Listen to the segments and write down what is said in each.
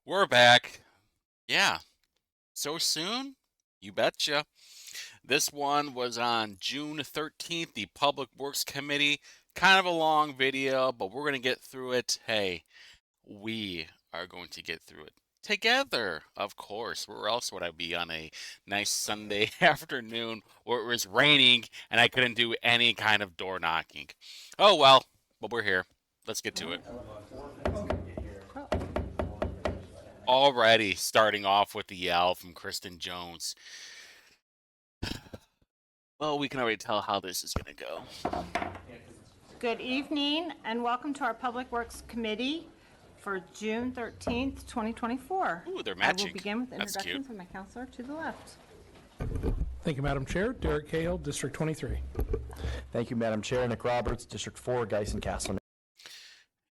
We're back. Yeah, so soon? You betcha. This one was on June 13th, the Public Works Committee. Kind of a long video, but we're going to get through it. Hey, we are going to get through it together, of course. Where else would I be on a nice Sunday afternoon where it was raining and I couldn't do any kind of door knocking? Oh well, but we're here. Let's get to it. Already starting off with the yell from Kristen Jones. Well, we can already tell how this is going to go. Good evening and welcome to our Public Works Committee for June 13th, 2024. Ooh, they're I will matching. begin with That's introductions cute. of my counselor to the left. Thank you, Madam Chair. Derek Cahill, District 23. Thank you, Madam Chair. Nick Roberts, District 4, Geisen Castle.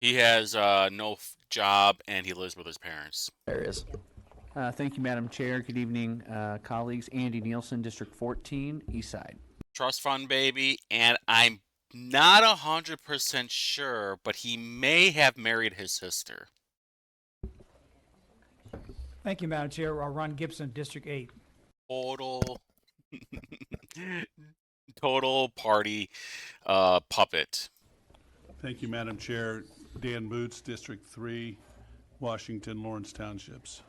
He has no job and he lives with his parents. Areas. Thank you, Madam Chair. Good evening, colleagues. Andy Nielsen, District 14, East Side. Trust fund baby, and I'm not 100% sure, but he may have married his sister. Thank you, Madam Chair. Ron Gibson, District 8. Total, total party puppet. Thank you, Madam Chair. Dan Boots, District 3, Washington, Lawrence Townships.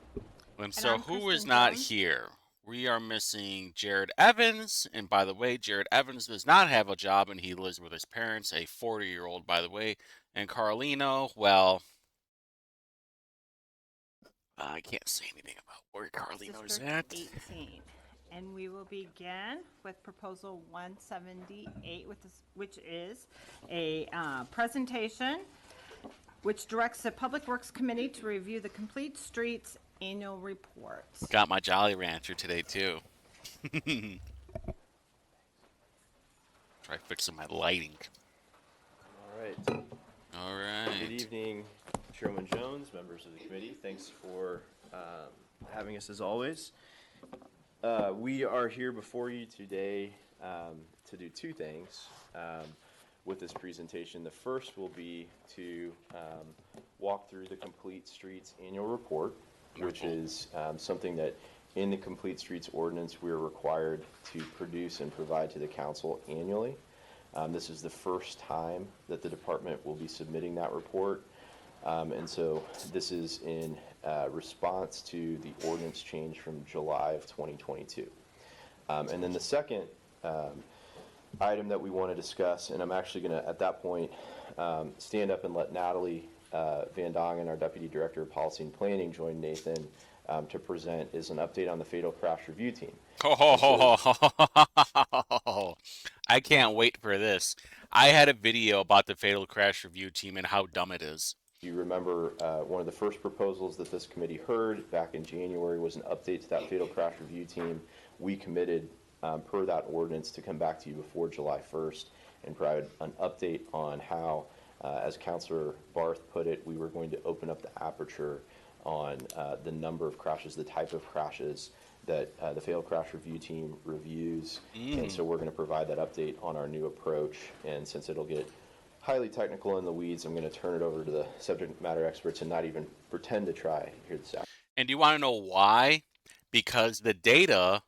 And so I'm who is Kristen not Jones. here? We are missing Jared Evans. And by the way, Jared Evans does not have a job and he lives with his parents, a 40-year-old, by the way. And Carlino, well, I can't say anything about where Carlino's District at. 18. And we will begin with Proposal 178, which is a presentation which directs the Public Works Committee to review the Complete Streets Annual Reports. Got my Jolly Rancher today, too. Try fixing my lighting. All right. All right. Good evening, Chairman Jones, members of the committee. Thanks for having us as always. We are here before you today to do two things with this presentation. The first will be to walk through the Complete Streets Annual Report, which is something that in the Complete Streets Ordinance we are required to produce and provide to the council annually. This is the first time that the department will be submitting that report. And so this is in response to the ordinance change from July of 2022. And then the second item that we want to discuss, and I'm actually going to, at that point, stand up and let Natalie Van Dongen, our Deputy Director of Policy and Planning, join Nathan to present, is an update on the Fatal Crash Review Team. Oh, I can't wait for this. I had a video about the Fatal Crash Review Team and how dumb it is. You remember one of the first proposals that this committee heard back in January was an update to that Fatal Crash Review Team. We committed, per that ordinance, to come back to you before July 1st and provide an update on how, as Councilor Barth put it, we were going to open up the aperture on the number of crashes, the type of crashes that the Fatal Crash Review Team reviews. And so we're going to provide that update on our new approach. And since it'll get highly technical in the weeds, I'm going to turn it over to the subject matter experts and not even pretend to try here this afternoon. And do you want to know why? Because the data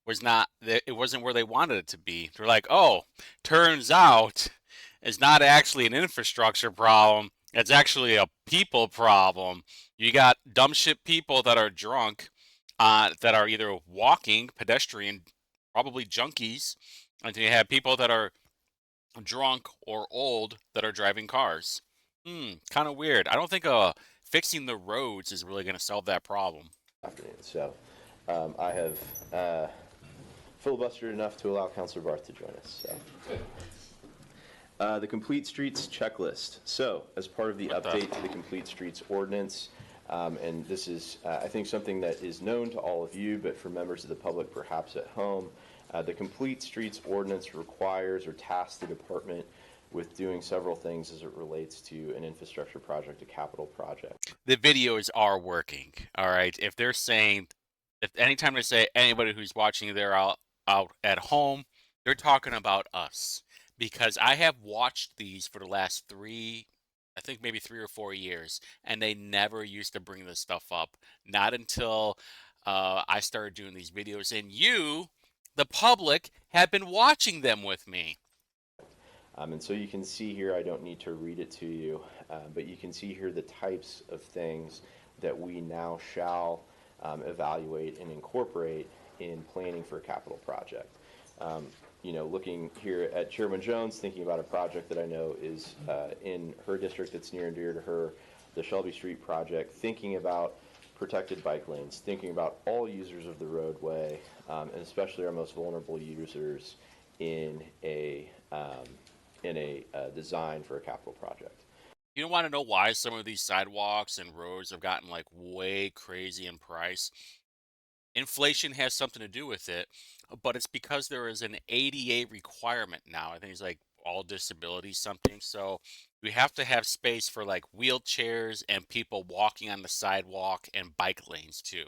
was not, it wasn't where they wanted it to be. They're like, oh, turns out it's not actually an infrastructure problem. It's actually a people problem. You got dumb shit people that are drunk, that are either walking, pedestrian, probably junkies, and then you have people that are drunk or old that are driving cars. Kind of weird. I don't think fixing the roads is really going to solve that problem. So I have filibustered enough to allow Councilor Barth to join us. So. The Complete Streets Checklist. So as part of the update to the Complete Streets Ordinance, and this is, I think, something that is known to all of you, but for members of the public perhaps at home, the Complete Streets Ordinance requires or tasks the department with doing several things as it relates to an infrastructure project, a capital project. The videos are working, all right? If they're saying, if anytime they say anybody who's watching, they're out at home, they're talking about us. Because I have watched these for the last 3 I think maybe 3 or 4 years, and they never used to bring this stuff up. Not until I started doing these videos, and you, the public, have been watching them with me. And so you can see here, I don't need to read it to you, but you can see here the types of things that we now shall evaluate and incorporate in planning for a capital project. You know, looking here at Chairman Jones, thinking about a project that I know is in her district that's near and dear to her, the Shelby Street project, thinking about protected bike lanes, thinking about all users of the roadway, and especially our most vulnerable users in a design for a capital project. You don't want to know why some of these sidewalks and roads have gotten like way crazy in price. Inflation has something to do with it, but it's because there is an ADA requirement now. I think it's like all disabilities something. So we have to have space for like wheelchairs and people walking on the sidewalk and bike lanes too.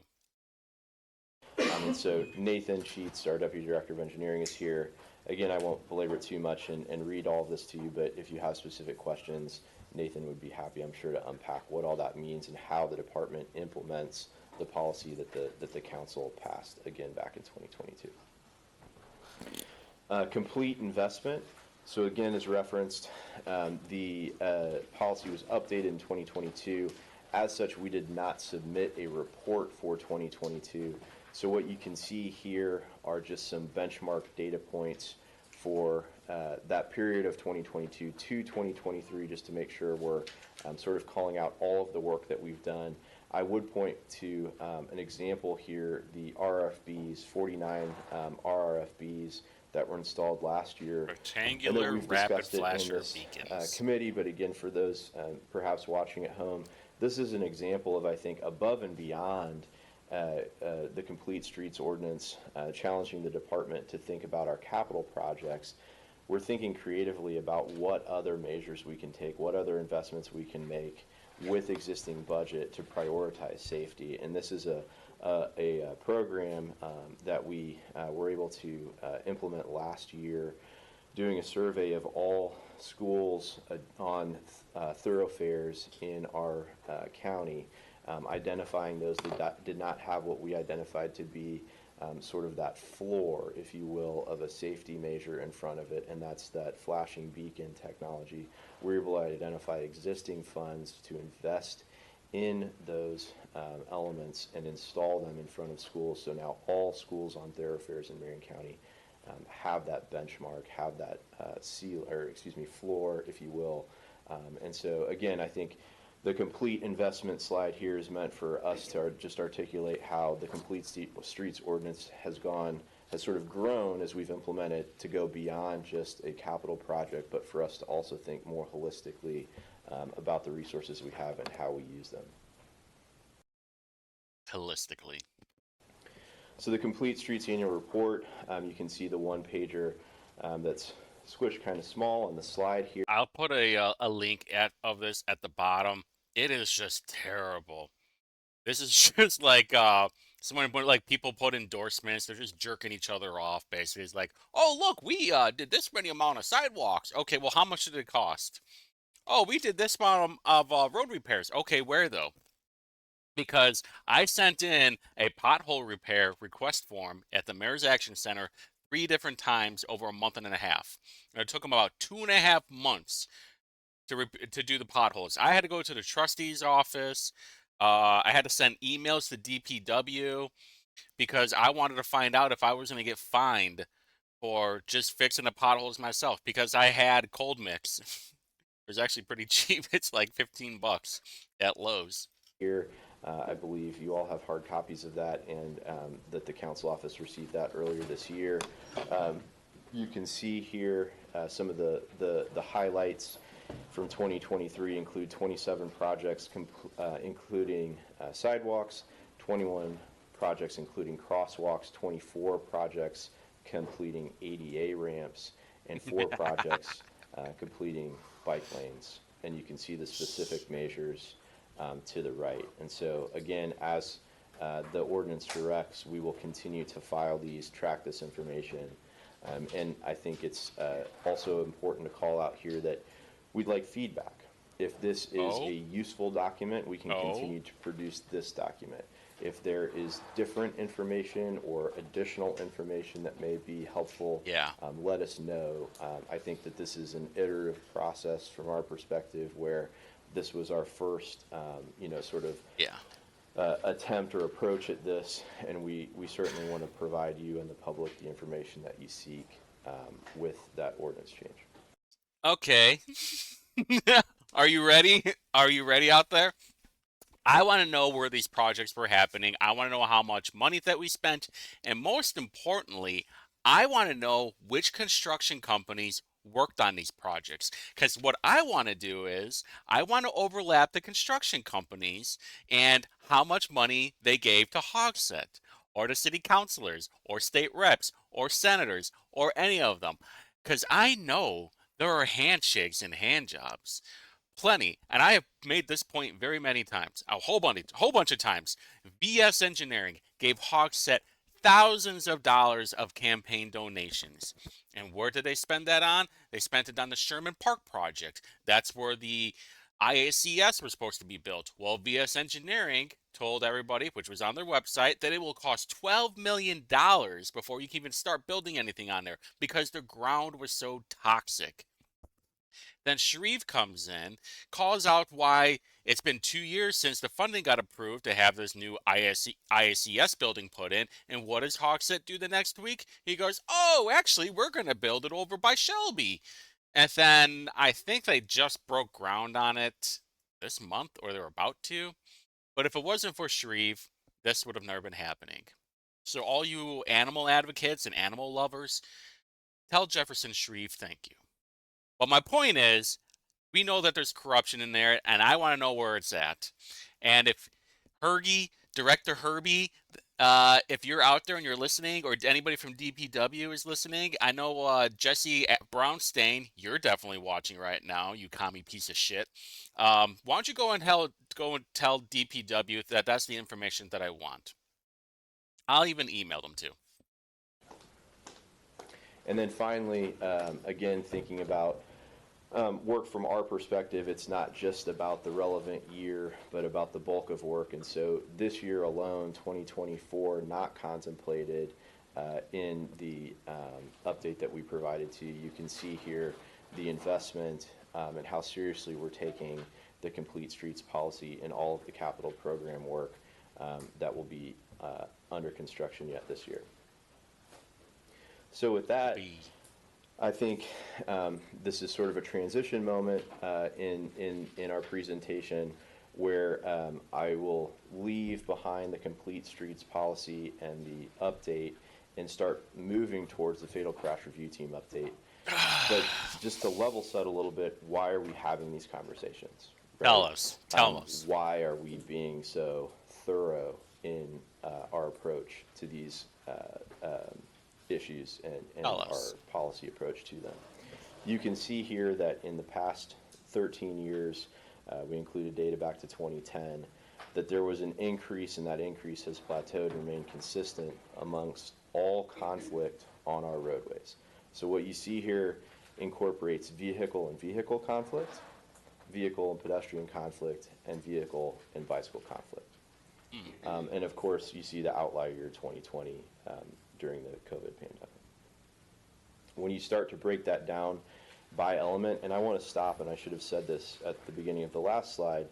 And so Nathan Sheets, our Deputy Director of Engineering, is here. Again, I won't belabor it too much and read all of this to you, but if you have specific questions, Nathan would be happy, I'm sure, to unpack what all that means and how the department implements the policy that the council passed, again, back in 2022. Complete investment. So again, as referenced, the policy was updated in 2022. As such, we did not submit a report for 2022. So what you can see here are just some benchmark data points for that period of 2022 to 2023, just to make sure we're sort of calling out all of the work that we've done. I would point to an example here, the RFBs, 49 RRFBs that were installed last year. Rectangular We've rapid discussed it in flasher this beacons. committee, but again, for those perhaps watching at home, this is an example of, I think, above and beyond the Complete Streets Ordinance, challenging the department to think about our capital projects. We're thinking creatively about what other measures we can take, what other investments we can make with existing budget to prioritize safety. And this is a program that we were able to implement last year, doing a survey of all schools on thoroughfares in our county, identifying those that did not have what we identified to be sort of that floor, if you will, of a safety measure in front of it, and that's that flashing beacon technology. We're able to identify existing funds to invest in those elements and install them in front of schools. So now all schools on thoroughfares in Marion County have that benchmark, have that floor, if you will. And so again, I think the complete investment slide here is meant for us to just articulate how the Complete Streets Ordinance has sort of grown as we've implemented to go beyond just a capital project, but for us to also think more holistically about the resources we have and how we use them. Holistically. So the Complete Streets Annual Report, you can see the one-pager that's squished kind of small on the slide here. I'll put a link of this at the bottom. It is just terrible. This is just like someone put like people put endorsements. They're just jerking each other off. Basically, it's like, oh look, we did this many amount of sidewalks. Okay, well, how much did it cost? Oh, we did this amount of road repairs. Okay, where though? Because I sent in a pothole repair request form at the Mayor's Action Center 3 different times over a month and a half. And it took them about 2.5 months to do the potholes. I had to go to the trustee's office. I had to send emails to DPW because I wanted to find out if I was going to get fined for just fixing the potholes myself, because I had cold mix. It was actually pretty cheap. It's like $15 at Lowe's. Here, I believe you all have hard copies of that, and that the council office received that earlier this year. You can see here some of the highlights from 2023 include 27 projects including sidewalks, 21 projects including crosswalks, 24 projects completing ADA ramps, and 4 projects completing bike lanes. And you can see the specific measures to the right. And so again, as the ordinance directs, we will continue to file these, track this information. And I think it's also important to call out here that we'd like feedback. If this is Oh. a useful document, we can Oh. continue to produce this document. If there is different information or additional information that may be helpful, Yeah. let us know. I think that this is an iterative process from our perspective, where this was our first, sort of Yeah. attempt or approach at this, and we certainly want to provide you and the public the information that you seek with that ordinance change. Okay. Are you ready? Are you ready out there? I want to know where these projects were happening. I want to know how much money that we spent. And most importantly, I want to know which construction companies worked on these projects. Because what I want to do is I want to overlap the construction companies and how much money they gave to Hogsett or to city councilors or state reps or senators or any of them. Because I know there are handshakes and hand jobs. Plenty. And I have made this point very many times, a whole bunch of times. VS Engineering gave Hogsett thousands of dollars of campaign donations. And where did they spend that on? They spent it on the Sherman Park project. That's where the IACS was supposed to be built. Well, VS Engineering told everybody, which was on their website, that it will cost $12 million before you can even start building anything on there because the ground was so toxic. Then Sharif comes in, calls out why it's been 2 years since the funding got approved to have this new IACS building put in. And what does Hogsett do the next week? He goes, oh, actually, we're going to build it over by Shelby. And then I think they just broke ground on it this month, or they're about to. But if it wasn't for Sharif, this would have never been happening. So all you animal advocates and animal lovers, tell Jefferson Sharif thank you. But my point is, we know that there's corruption in there, and I want to know where it's at. And if Director Herbie, if you're out there and you're listening, or anybody from DPW is listening, I know Jesse Brownstein, you're definitely watching right now, you commie piece of shit. Why don't you go and tell DPW that that's the information that I want? I'll even email them too. And then finally, again, thinking about work from our perspective, it's not just about the relevant year, but about the bulk of work. And so this year alone, 2024, not contemplated in the update that we provided to you. You can see here the investment and how seriously we're taking the Complete Streets policy and all of the capital program work that will be under construction yet this year. So with that, I think this is sort of a transition moment in our presentation where I will leave behind the Complete Streets policy and the update and start moving towards the Fatal Crash Review Team update. But just to level set a little bit, why are we having these conversations? Right? Tell us. Why are we being so thorough in our approach to these issues and our policy approach to them? You can see here that in the past 13 years, we included data back to 2010, that there was an increase, and that increase has plateaued and remained consistent amongst all conflict on our roadways. So what you see here incorporates vehicle and vehicle conflict, vehicle and pedestrian conflict, and vehicle and bicycle conflict. And of course, you see the outlier year 2020 during the COVID pandemic. When you start to break that down by element, and I want to stop, and I should have said this at the beginning of the last slide,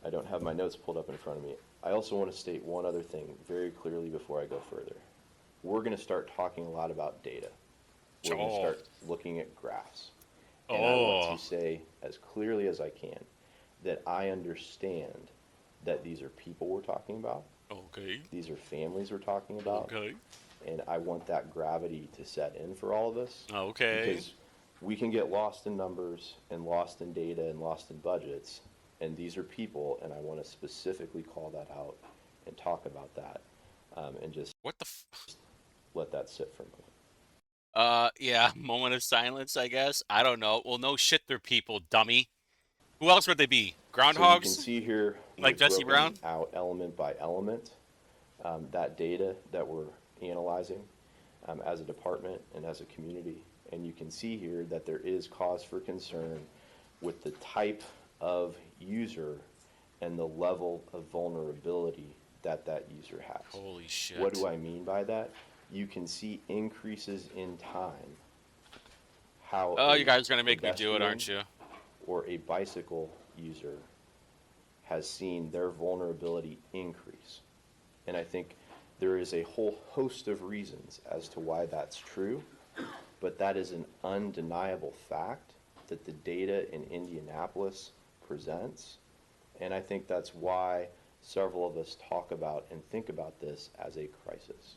I don't have my notes pulled up in front of me. I also want to state one other thing very clearly before I go further. We're going to start talking a lot about data. We're going to start looking at graphs. And I want to say as clearly as I can that I understand that these are people we're talking about. Okay. These are families we're talking about. Okay. And I want that gravity to set in for all of us. Okay. Because we can get lost in numbers and lost in data and lost in budgets. And these are people, and I want to specifically call that out and talk about that and just What the let that sit for a moment. Yeah, moment of silence, I guess. I don't know. Well, no shit, they're people, dummy. Who else would they be? Groundhogs? So you can see here, like Jesse Brown? Out element by element, that data that we're analyzing as a department and as a community. And you can see here that there is cause for concern with the type of user and the level of vulnerability that that user has. Holy shit. What do I mean by that? You can see increases in time. How Oh, a you guys are going to make me do it, pedestrian aren't you? or a bicycle user has seen their vulnerability increase. And I think there is a whole host of reasons as to why that's true, but that is an undeniable fact that the data in Indianapolis presents. And I think that's why several of us talk about and think about this as a crisis,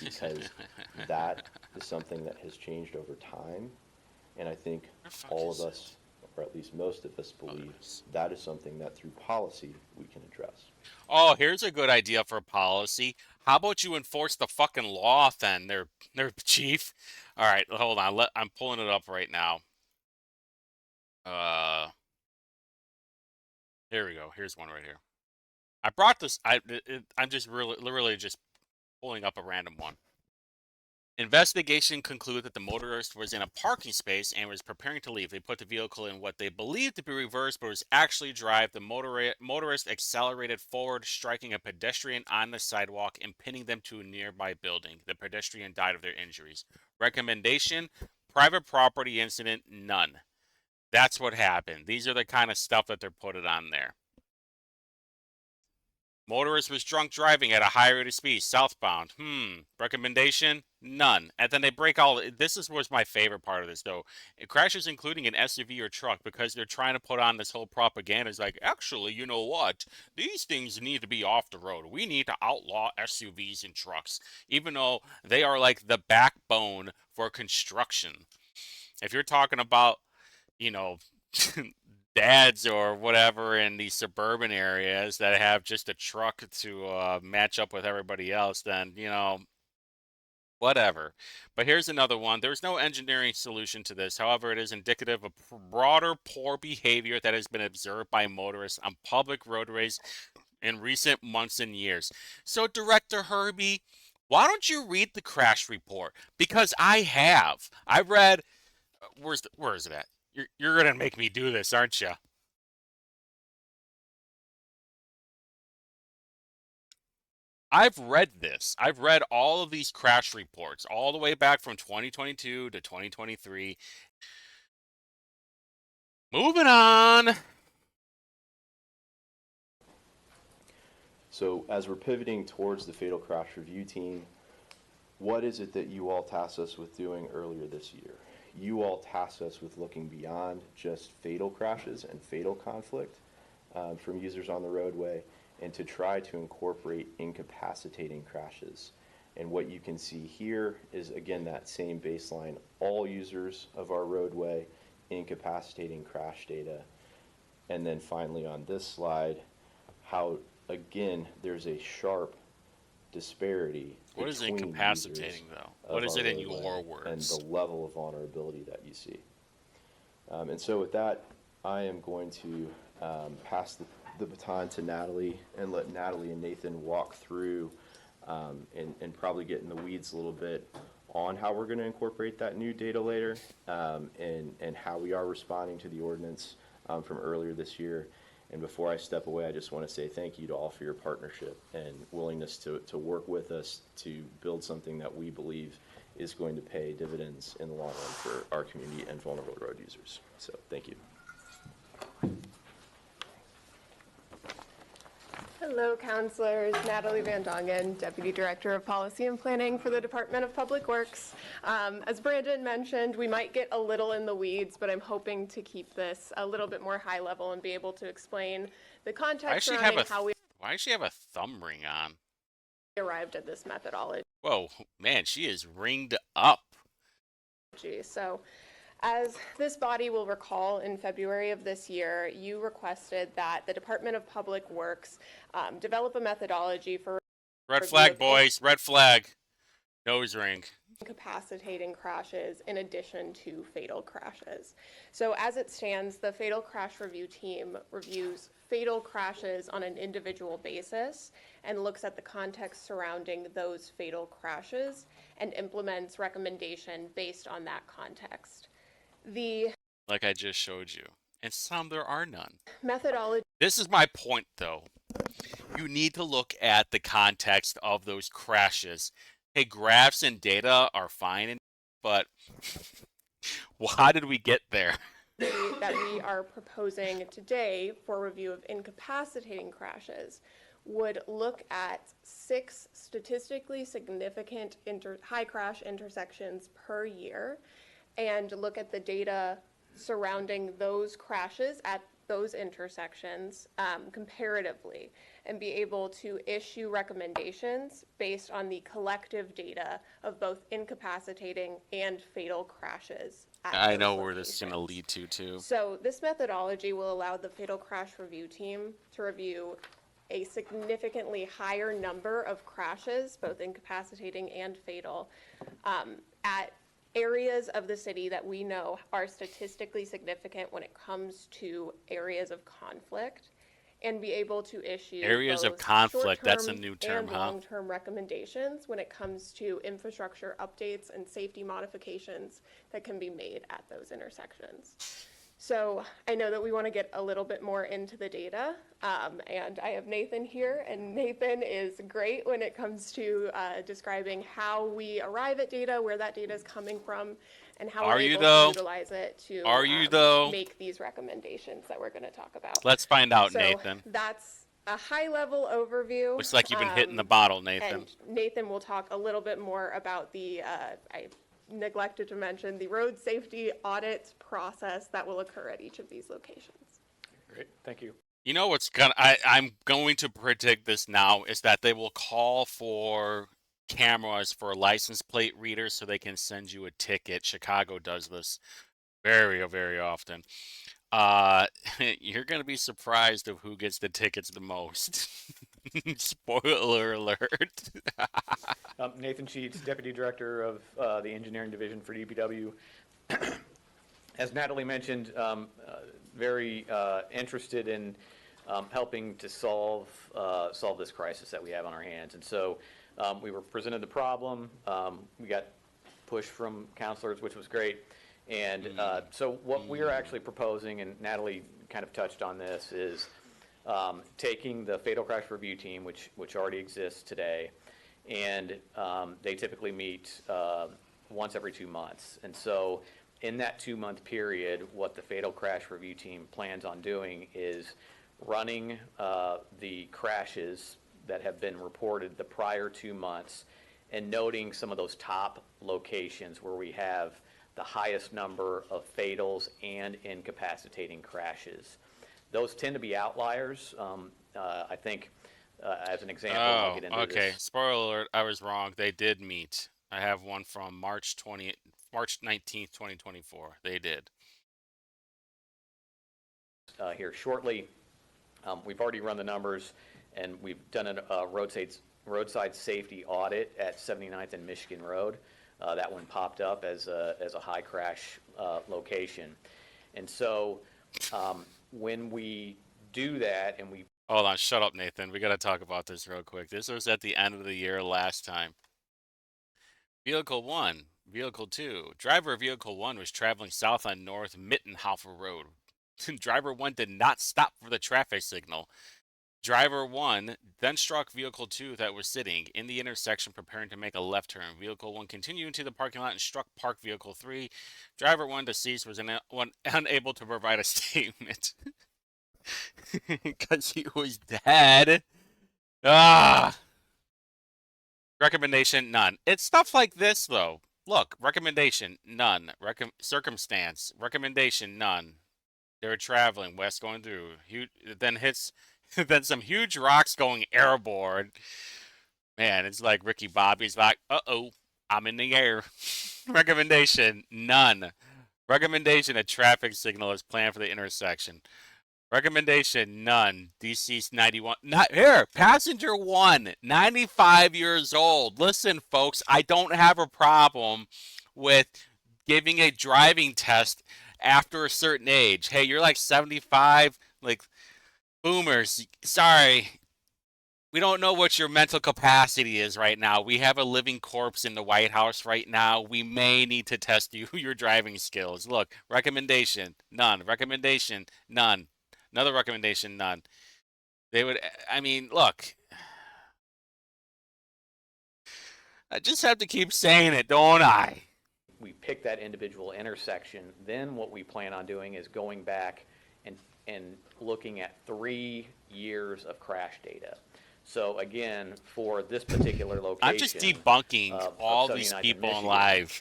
because that is something that has changed over time. And I think all of us, or at least most of us, believe that is something that through policy we can address. Oh, here's a good idea for policy. How about you enforce the fucking law then, their chief? All right, hold on. I'm pulling it up right now. Here we go. Here's one right here. I brought this. I'm just literally just pulling up a random one. Investigation concluded that the motorist was in a parking space and was preparing to leave. They put the vehicle in what they believed to be reverse, but was actually drive. The motorist accelerated forward, striking a pedestrian on the sidewalk and pinning them to a nearby building. The pedestrian died of their injuries. Recommendation: private property incident, none. That's what happened. These are the kind of stuff that they're putting on there. Motorist was drunk driving at a high rate of speed, southbound. Recommendation? None. And then they break all. This was my favorite part of this, though. It crashes including an SUV or truck because they're trying to put on this whole propaganda. It's like, actually, you know what? These things need to be off the road. We need to outlaw SUVs and trucks, even though they are like the backbone for construction. If you're talking about, you know, dads or whatever in these suburban areas that have just a truck to match up with everybody else, then, you know, whatever. But here's another one. There's no engineering solution to this. However, it is indicative of broader poor behavior that has been observed by motorists on public roadways in recent months and years. So, Director Herbie, why don't you read the crash report? Because I have. I read. Where is it at? You're gonna make me do this, aren't you? I've read this. I've read all of these crash reports, all the way back from 2022 to 2023. Moving on. So as we're pivoting towards the fatal crash review team, what is it that you all tasked us with doing earlier this year? You all tasked us with looking beyond just fatal crashes and fatal conflict from users on the roadway, and to try to incorporate incapacitating crashes. And what you can see here is, again, that same baseline, all users of our roadway, incapacitating crash data. And then finally on this slide, how, again, there's a sharp disparity. What is between incapacitating, users though? What of is our it in roadway your words? and the level of vulnerability that you see. And so with that, I am going to pass the baton to Natalie and let Natalie and Nathan walk through and probably get in the weeds a little bit on how we're going to incorporate that new data later, and how we are responding to the ordinance from earlier this year. And before I step away, I just want to say thank you to all for your partnership and willingness to work with us to build something that we believe is going to pay dividends in the long run for our community and vulnerable road users. So thank you. Hello, counselors. Natalie Van Dongen, Deputy Director of Policy and Planning for the Department of Public Works. As Brandon mentioned, we might get a little in the weeds, but I'm hoping to keep this a little bit more high level and be able to explain the context surrounding how we Why does she have a thumb ring on? arrived at this methodology. Whoa, man, she is ringed up. So, as this body will recall, in February of this year, you requested that the Department of Public Works develop a methodology for Red flag, boys. Red flag. Nose ring. incapacitating crashes in addition to fatal crashes. So as it stands, the Fatal Crash Review Team reviews fatal crashes on an individual basis and looks at the context surrounding those fatal crashes and implements recommendation based on that context. Like I just showed you. and some there are none. Methodology This is my point, though. You need to look at the context of those crashes. Hey, graphs and data are fine, but well, how did we get there? that we are proposing today for review of incapacitating crashes would look at 6 statistically significant high crash intersections per year and look at the data surrounding those crashes at those intersections comparatively and be able to issue recommendations based on the collective data of both incapacitating and fatal crashes at I those know where this is going to locations. lead to, too. So this methodology will allow the fatal crash review team to review a significantly higher number of crashes, both incapacitating and fatal, at areas of the city that we know are statistically significant when it comes to areas of conflict, and be able to issue Areas of both conflict, that's a short-term new term, and huh? long-term recommendations when it comes to infrastructure updates and safety modifications that can be made at those intersections. So I know that we want to get a little bit more into the data, and I have Nathan here, and Nathan is great when it comes to describing how we arrive at data, where that data is coming from, and how we're able to utilize it to make these recommendations that we're going to talk about. Let's find out, So Nathan. that's a high-level overview. Looks like you've been hitting the bottle, Nathan. And Nathan will talk a little bit more about the, I neglected to mention, the road safety audit process that will occur at each of these locations. Great, thank you. You know what's gonna? I'm going to predict this now is that they will call for cameras for license plate readers so they can send you a ticket. Chicago does this very, very often. You're gonna be surprised of who gets the tickets the most. Spoiler alert. Nathan Sheets, Deputy Director of the Engineering Division for DPW. As Natalie mentioned, very interested in helping to solve this crisis that we have on our hands. And so we were presented the problem. We got push from counselors, which was great. And so what we are actually proposing, and Natalie kind of touched on this, is taking the fatal crash review team, which already exists today, and they typically meet once every 2 months. And so in that 2-month period, what the fatal crash review team plans on doing is running the crashes that have been reported the prior 2 months and noting some of those top locations where we have the highest number of fatals and incapacitating crashes. Those tend to be outliers. I think, as an example, I'll get into okay. this. Spoiler alert, I was wrong. They did meet. I have one from March 19th, 2024. They did. Here shortly. We've already run the numbers, and we've done a roadside safety audit at 79th and Michigan Road. That one popped up as a high crash location. And so when we do that and we... Hold on, shut up, Nathan. We got to talk about this real quick. This was at the end of the year last time. Vehicle 1, Vehicle 2. Driver of Vehicle 1 was traveling south on North Mittenhofer Road. Driver 1 did not stop for the traffic signal. Driver 1 then struck Vehicle 2 that was sitting in the intersection preparing to make a left turn. Vehicle 1 continued into the parking lot and struck parked Vehicle 3. Driver 1 deceased was unable to provide a statement because he was dead. Recommendation, none. It's stuff like this, though. Look, recommendation, none. Circumstance, recommendation, none. They were traveling west going through. Then hits... then some huge rocks going airborne. Man, it's like Ricky Bobby's like, uh-oh, I'm in the air. Recommendation, none. Recommendation, a traffic signal is planned for the intersection. Recommendation, none. Deceased 91. Not here. Passenger 1, 95 years old. Listen, folks, I don't have a problem with giving a driving test after a certain age. Hey, you're like 75, like... Boomers, sorry. We don't know what your mental capacity is right now. We have a living corpse in the White House right now. We may need to test you your driving skills. Look, recommendation, none. Recommendation, none. Another recommendation, none. They would, I mean, look, I just have to keep saying it, don't I? We pick that individual intersection. Then what we plan on doing is going back and looking at 3 years of crash data. So again, for this particular location. I'm just debunking all these 79th and people in Michigan, live,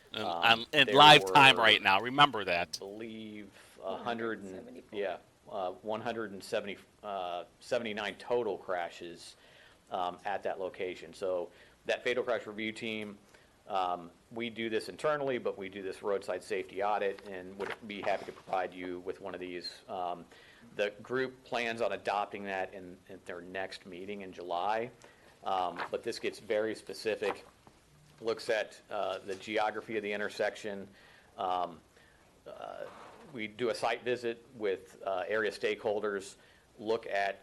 in there live time were, right now. Remember that. I believe 179 total crashes at that location. So that fatal crash review team, we do this internally, but we do this roadside safety audit and would be happy to provide you with one of these. The group plans on adopting that in their next meeting in July, but this gets very specific, looks at the geography of the intersection. We do a site visit with area stakeholders, look at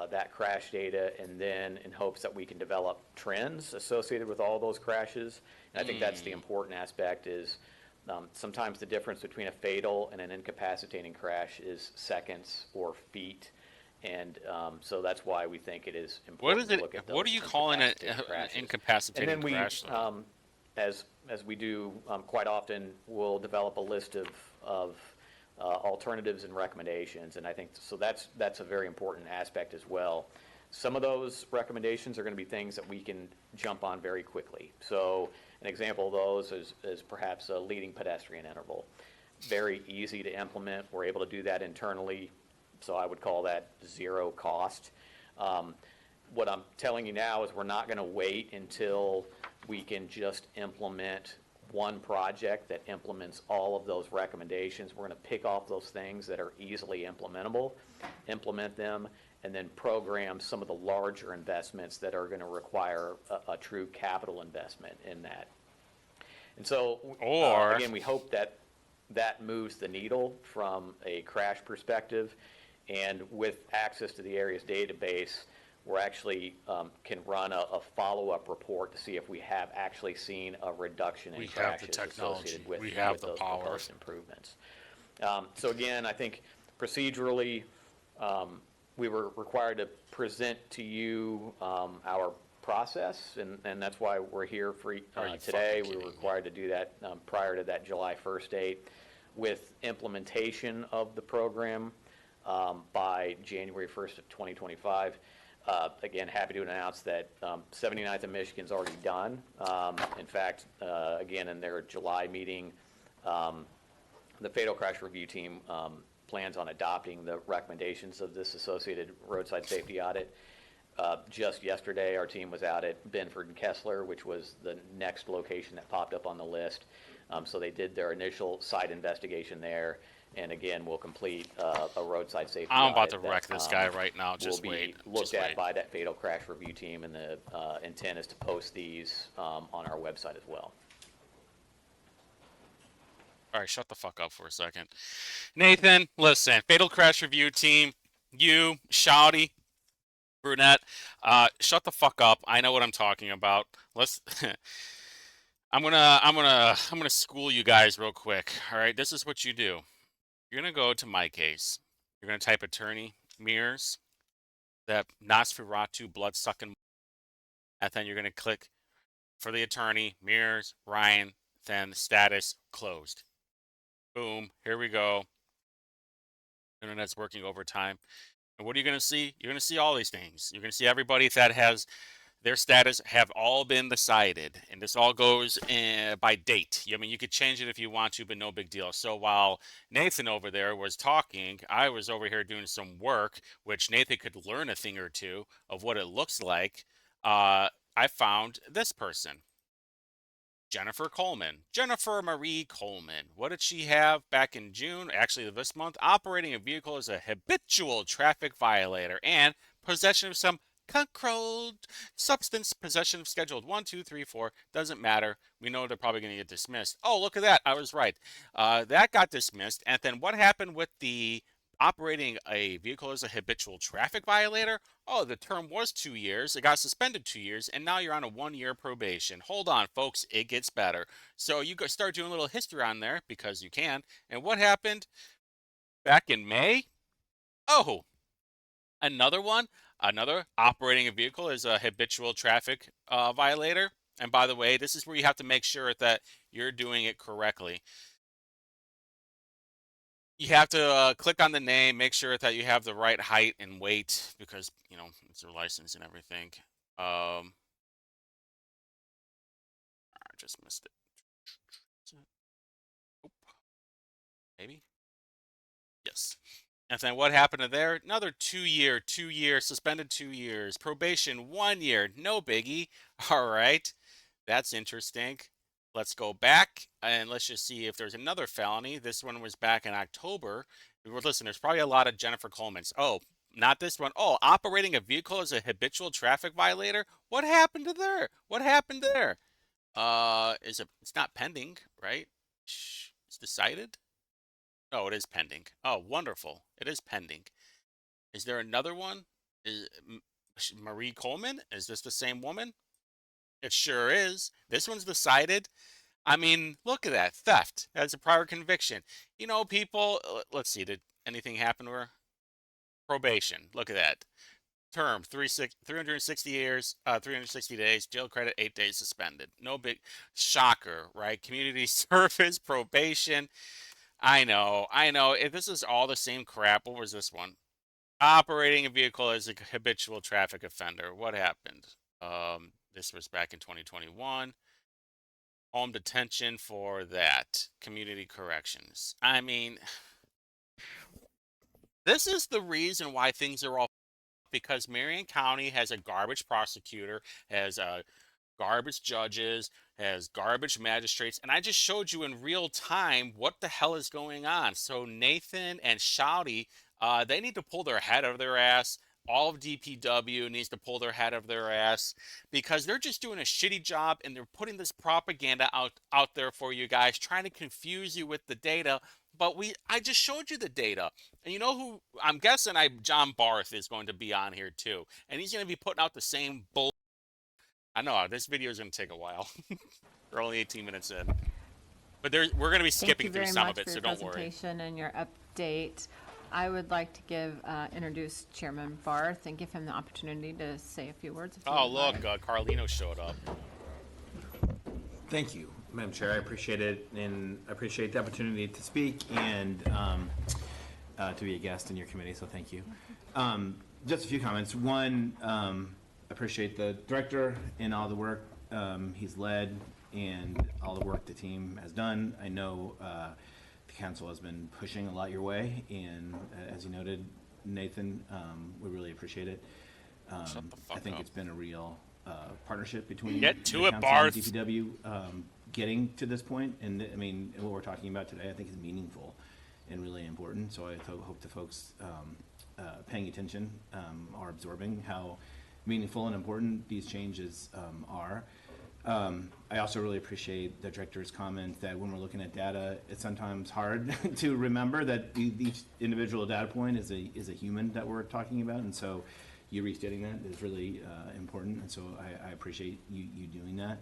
that crash data, and then in hopes that we can develop trends associated with all those crashes. And I think that's the important aspect is sometimes the difference between a fatal and an incapacitating crash is seconds or feet. And so that's why we think it is important to look at those. What are you calling it? Incapacitating Incapacitating crash? And then we, as we do quite often, we'll develop a list of alternatives and recommendations, and I think so that's a very important aspect as well. Some of those recommendations are going to be things that we can jump on very quickly. So an example of those is perhaps a leading pedestrian interval. Very easy to implement. We're able to do that internally, so I would call that zero cost. What I'm telling you now is we're not going to wait until we can just implement one project that implements all of those recommendations. We're going to pick off those things that are easily implementable, implement them, and then program some of the larger investments that are going to require a true capital investment in that. And so, again, we hope that that moves the needle from a crash perspective, and with access to the area's database, we're actually can run a follow-up report to see if we have actually seen a reduction in crashes associated with those proposed improvements. So again, I think procedurally, we were required to present to you our process, and that's why we're here for today. We were required to do that prior to that July 1st date, with implementation of the program by January 1st of 2025. Again, happy to announce that 79th and Michigan's already done. In fact, again, in their July meeting, the fatal crash review team plans on adopting the recommendations of this associated roadside safety audit. Just yesterday, our team was out at Benford and Kessler, which was the next location that popped up on the list. So they did their initial site investigation there. And again, we'll complete a roadside safety audit. I'm about to wreck this guy right now. Just wait. Will be looked at by that fatal crash review team, and the intent is to post these on our website as well. All right, shut the fuck up for a second. Nathan, listen, fatal crash review team, you, Shouty, Brunette, shut the fuck up. I know what I'm talking about. Let's. I'm gonna school you guys real quick. All right, this is what you do. You're going to go to my case. You're going to type attorney, mirrors, that Nosferatu blood-sucking, and then you're going to click for the attorney, mirrors, Ryan, then status, closed. Boom, here we go. Internet's working overtime. And what are you going to see? You're going to see all these things. You're going to see everybody that has their status have all been decided, and this all goes by date. I mean, you could change it if you want to, but no big deal. So while Nathan over there was talking, I was over here doing some work, which Nathan could learn a thing or two of what it looks like. I found this person, Jennifer Coleman. Jennifer Marie Coleman. What did she have back in June, actually this month? Operating a vehicle as a habitual traffic violator and possession of some controlled substance, possession of scheduled 1, 2, 3, 4, doesn't matter. We know they're probably going to get dismissed. Oh, look at that. I was right. That got dismissed. And then what happened with the operating a vehicle as a habitual traffic violator. Oh, the term was 2 years. It got suspended 2 years, and now you're on a 1 year probation. Hold on, folks. It gets better. So you go start doing a little history on there because you can. And what happened back in May? Oh, another one. Another operating a vehicle as a habitual traffic violator. And by the way, this is where you have to make sure that you're doing it correctly. You have to click on the name, make sure that you have the right height and weight because, it's their license and everything. I just missed it. Oop, maybe? Yes. And then what happened to there? Another 2 year, suspended 2 years, probation 1 year, no biggie. All right, that's interesting. Let's go back and let's just see if there's another felony. This one was back in October. Listen, there's probably a lot of Jennifer Coleman's. Oh, not this one. Oh, operating a vehicle as a habitual traffic violator. What happened to there? What happened there? It's not pending, right? It's decided. Oh, it is pending. Oh, wonderful. It is pending. Is there another one? Is Marie Coleman? Is this the same woman? It sure is. This one's decided. I mean, look at that. Theft. That's a prior conviction. People, let's see, did anything happen to her? Probation. Look at that. Term, 360 years, 360 days, jail credit, 8 days suspended. No big shocker, right? Community service, probation. I know. This is all the same crap. What was this one? Operating a vehicle as a habitual traffic offender. What happened? This was back in 2021. Home detention for that. Community corrections. I mean, this is the reason why things are all because Marion County has a garbage prosecutor, has garbage judges, has garbage magistrates, and I just showed you in real time what the hell is going on. So Nathan and Shouty, they need to pull their head out of their ass. All of DPW needs to pull their head out of their ass because they're just doing a shitty job and they're putting this propaganda out there for you guys, trying to confuse you with the data. But I just showed you the data. And you know who, I'm guessing John Barth is going to be on here too. And he's going to be putting out the same bull. I know this video is going to take a while. We're only 18 minutes in. But we're going to be skipping through some of it, so don't worry. Thank you very much for your presentation and your update. I would like to introduce Chairman Barth and give him the opportunity to say a few words. Oh, look, Carlino showed up. Thank you, Madam Chair. I appreciate it, and I appreciate the opportunity to speak and to be a guest in your committee, so thank you. Just a few comments. One, appreciate the director and all the work he's led and all the work the team has done. I know the council has been pushing a lot your way, and as you noted, Nathan, we really appreciate it. I think it's been a real partnership between Get to the it, council Barth. and DPW getting to this point, and I mean, what we're talking about today, I think is meaningful and really important. So I hope the folks paying attention are absorbing how meaningful and important these changes are. I also really appreciate the director's comment that when we're looking at data, it's sometimes hard to remember that each individual data point is a human that we're talking about, and so you restating that is really important, and so I appreciate you doing that.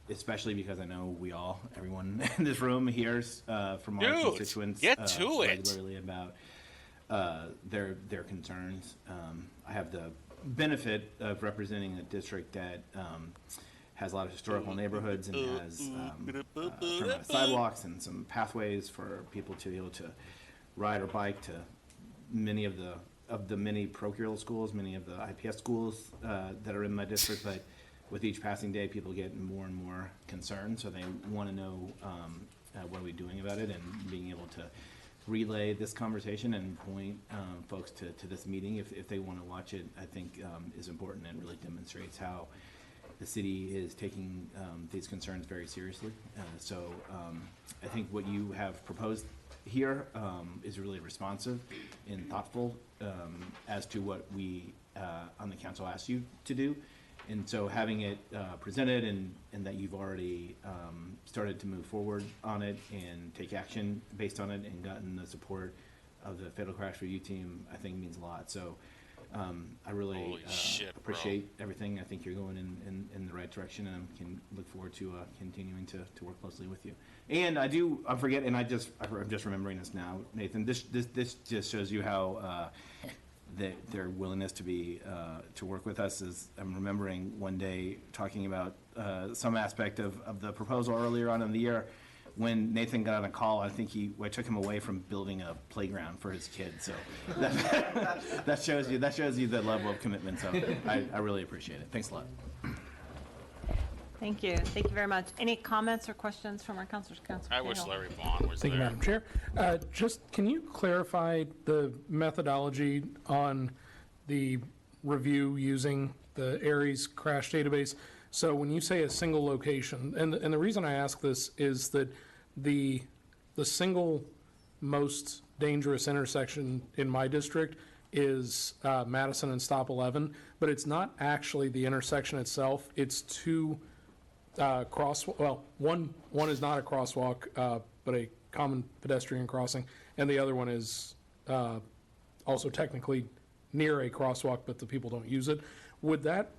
Especially because I know everyone in this room hears from our constituents regularly about their concerns. I have the benefit of representing a district that has a lot of historical neighborhoods and has a fair amount of sidewalks and some pathways for people to be able to ride or bike to many of the many parochial schools, many of the IPS schools that are in my district. But with each passing day, people get more and more concerned, so they want to know what are we doing about it, and being able to relay this conversation and point folks to this meeting if they want to watch it, I think is important and really demonstrates how the city is taking these concerns very seriously. So I think what you have proposed here is really responsive and thoughtful as to what we on the council asked you to do. And so having it presented and that you've already started to move forward on it and take action based on it and gotten the support of the Fatal Crash Review Team, I think means a lot. So I really Holy shit, bro. appreciate everything. I think you're going in the right direction, and I can look forward to continuing to work closely with you. And I'm just remembering this now, Nathan. This just shows you how their willingness to be to work with us is. I'm remembering one day talking about some aspect of the proposal earlier on in the year. When Nathan got on a call, I think I took him away from building a playground for his kids. So that shows you the level of commitment. So I really appreciate it. Thanks a lot. Thank you. Thank you very much. Any comments or questions from our councilors? I wish Larry Vaughn was Thank you, there. Madam Chair. Just, can you clarify the methodology on the review using the Aries crash database? So when you say a single location, and the reason I ask this is that the single most dangerous intersection in my district is Madison and Stop 11, but it's not actually the intersection itself. It's two one is not a crosswalk, but a common pedestrian crossing, and the other one is also technically near a crosswalk, but the people don't use it. Would that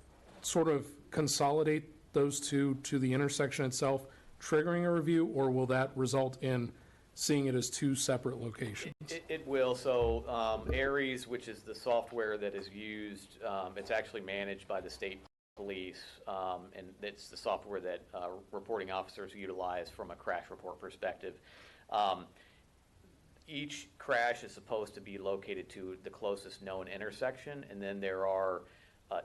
sort of consolidate those two to the intersection itself, triggering a review, or will that result in seeing it as two separate locations? It will. So Aries, which is the software that is used, it's actually managed by the state police, and it's the software that reporting officers utilize from a crash report perspective. Each crash is supposed to be located to the closest known intersection, and then there are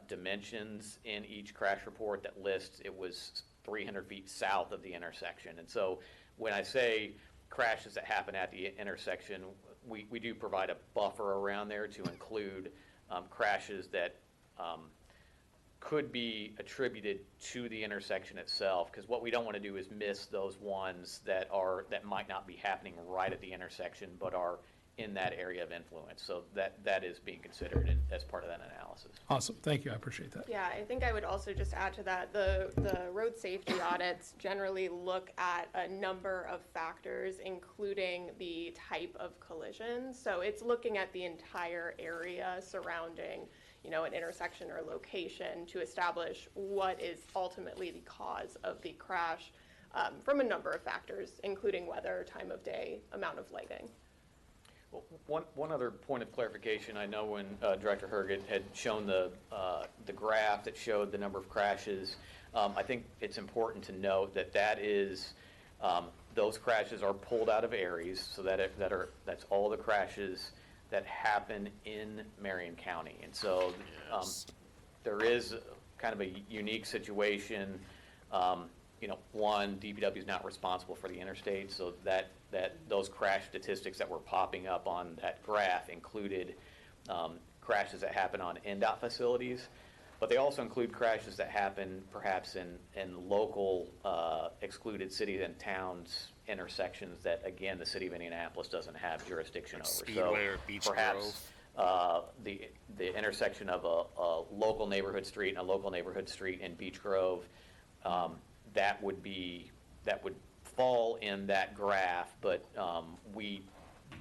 dimensions in each crash report that lists it was 300 feet south of the intersection. And so when I say crashes that happen at the intersection, we do provide a buffer around there to include crashes that could be attributed to the intersection itself, because what we don't want to do is miss those ones that might not be happening right at the intersection but are in that area of influence. So that is being considered as part of that analysis. Awesome. Thank you. I appreciate that. Yeah, I think I would also just add to that, the road safety audits generally look at a number of factors, including the type of collision. So it's looking at the entire area surrounding, an intersection or location to establish what is ultimately the cause of the crash from a number of factors, including weather, time of day, amount of lighting. Well, one other point of clarification, I know when Director Herget had shown the graph that showed the number of crashes, I think it's important to note that is, those crashes are pulled out of Aries, so that's all the crashes that happen in Marion County. And so there is kind of a unique situation. One, DPW is not responsible for the interstate, so that those crash statistics that were popping up on that graph included crashes that happen on NDOT facilities, but they also include crashes that happen perhaps in local excluded cities and towns intersections that, again, the city of Indianapolis doesn't have jurisdiction over. Speedway or Beach perhaps the intersection of a local neighborhood street and a local neighborhood street in Beach Grove, that would fall in that graph, but we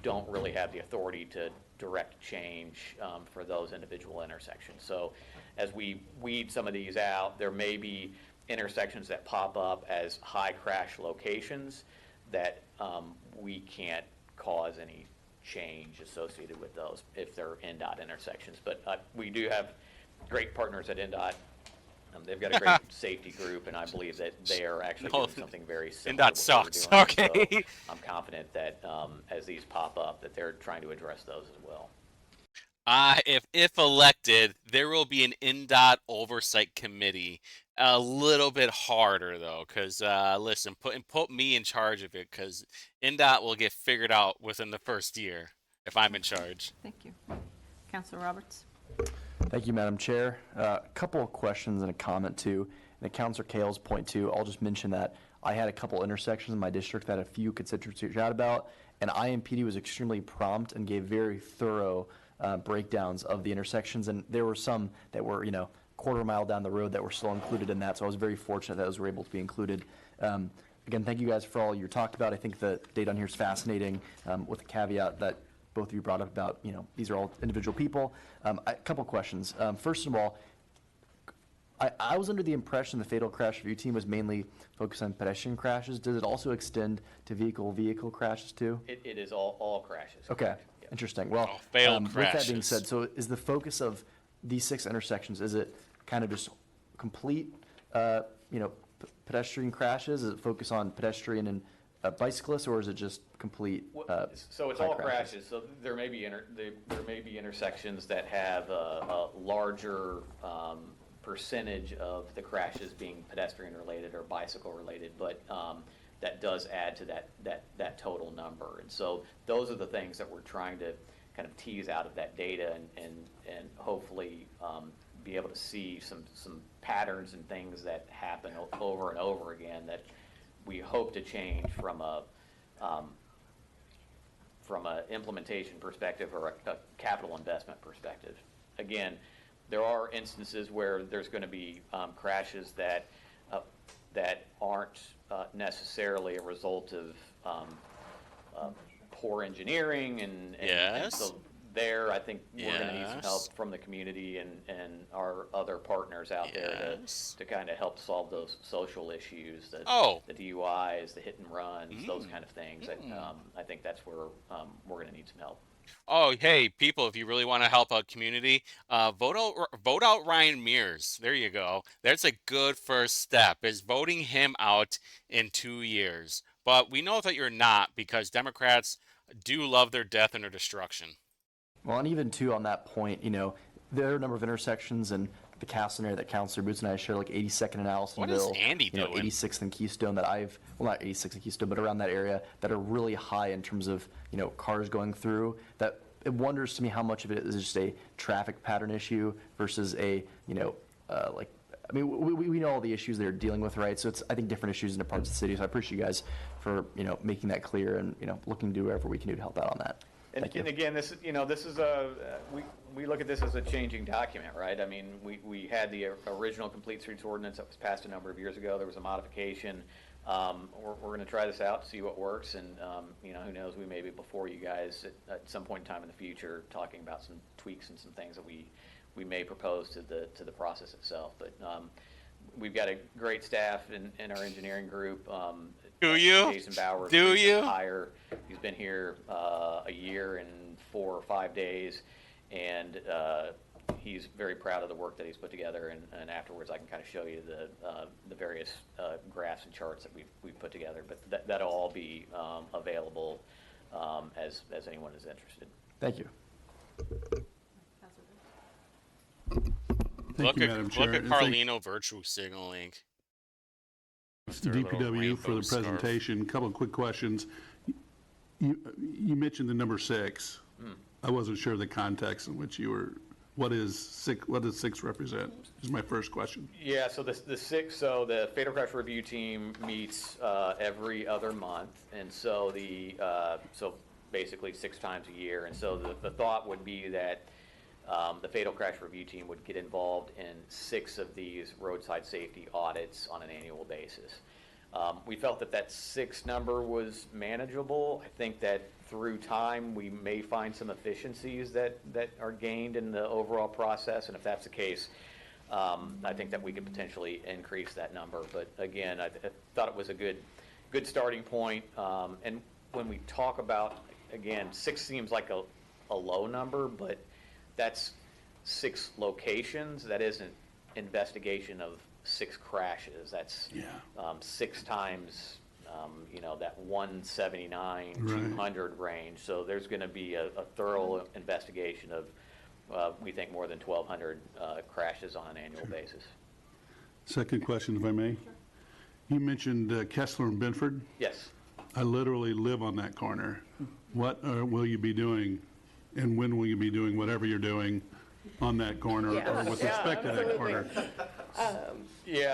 don't really have the authority to direct change for those individual intersections. So as we weed some of these out, there may be intersections that pop up as high crash locations that we can't cause any change associated with those if they're NDOT intersections. But we do have great partners at NDOT. They've got a great safety group, and I believe that they are actually doing something very similar. NDOT sucks. Doing. Okay. So I'm confident that as these pop up, that they're trying to address those as well. If elected, there will be an NDOT oversight committee. A little bit harder though, because listen, put me in charge of it, because NDOT will get figured out within the first year if I'm in charge. Thank you. Councilor Roberts. Thank you, Madam Chair. A couple of questions and a comment too. And to Councilor Kale's point too, I'll just mention that I had a couple intersections in my district that a few constituents reached out about, and IMPD was extremely prompt and gave very thorough breakdowns of the intersections, and there were some that were, quarter mile down the road that were still included in that, so I was very fortunate that those were able to be included. Again, thank you guys for all you talked about. I think the data on here is fascinating, with the caveat that both of you brought up about, these are all individual people. A couple questions. First of all, I was under the impression the fatal crash review team was mainly focused on pedestrian crashes. Does it also extend to vehicle crashes too? It is all crashes. Okay, correct. Yep. interesting. Well, failed with that being crashes. said, so is the focus of these 6 intersections, is it kind of just complete, pedestrian crashes? Is it focus on pedestrian and bicyclists, or is it just complete? So it's high all crashes. So there may be intersections that have a larger percentage of the crashes being pedestrian related or bicycle related, but that does add to that total number. And so those are the things that we're trying to kind of tease out of that data and hopefully be able to see some patterns and things that happen over and over again that we hope to change from a implementation perspective or a capital investment perspective. Again, there are instances where there's going to be crashes that aren't necessarily a result of poor engineering and Yes. so there, I think we're going to need some Yes. help from the community and our other partners out there Yes. to kind of help solve those social issues, the DUIs, the hit and runs, those kind of things. I think that's where we're going to need some help. Oh, hey, people, if you really want to help out community, vote out Ryan Mears. There you go. That's a good first step, is voting him out in 2 years. But we know that you're not, because Democrats do love their death and their destruction. Well, and even too on that point, there are a number of intersections in the Castle area that Councilor Boots and I shared, like 82nd and Allisonville. What is Andy doing? 86th and Keystone that not 86th and Keystone, but around that area that are really high in terms of, cars going through. That it wonders to me how much of it is just a traffic pattern issue versus a, we know all the issues they're dealing with, right? So it's, I think, different issues in different parts of the city. So I appreciate you guys for, making that clear and, looking to do whatever we can do to help out on that. And again, this is we look at this as a changing document, right? I mean, we had the original Complete Streets Ordinance that was passed a number of years ago. There was a modification. We're going to try this out, see what works, and who knows, we may be before you guys at some point in time in the future talking about some tweaks and some things that we may propose to the process itself. But we've got a great staff in our engineering group. Do you? Jason Bowers. Do you? He's been here a year and 4 or 5 days, and he's very proud of the work that he's put together. And afterwards, I can kind of show you the various graphs and charts that we've put together. But that'll all be available as anyone is interested. Thank you. Thank you, Madam Chair. Look at And thank Carlino virtue signaling. DPW for the presentation. Couple of quick questions. You mentioned the number 6. I wasn't sure the context in which you were. What does 6 represent? Is my first question. Yeah, so the 6. So the Fatal Crash Review Team meets every other month, and so so basically 6 times a year. And so the thought would be that the Fatal Crash Review Team would get involved in 6 of these roadside safety audits on an annual basis. We felt that 6 number was manageable. I think that through time we may find some efficiencies that are gained in the overall process, and if that's the case, I think that we could potentially increase that number. But again, I thought it was a good starting point. And when we talk about, again, 6 seems like a low number, but that's 6 locations. That isn't investigation of 6 crashes. That's 6 times, that 179, 200 range. So there's going to be a thorough investigation of, we think, more than 1,200 crashes on an annual basis. Second question, if I may. You mentioned Kessler and Benford. Yes. I literally live on that corner. What will you be doing, and when will you be doing whatever you're doing on that corner or with respect to that corner?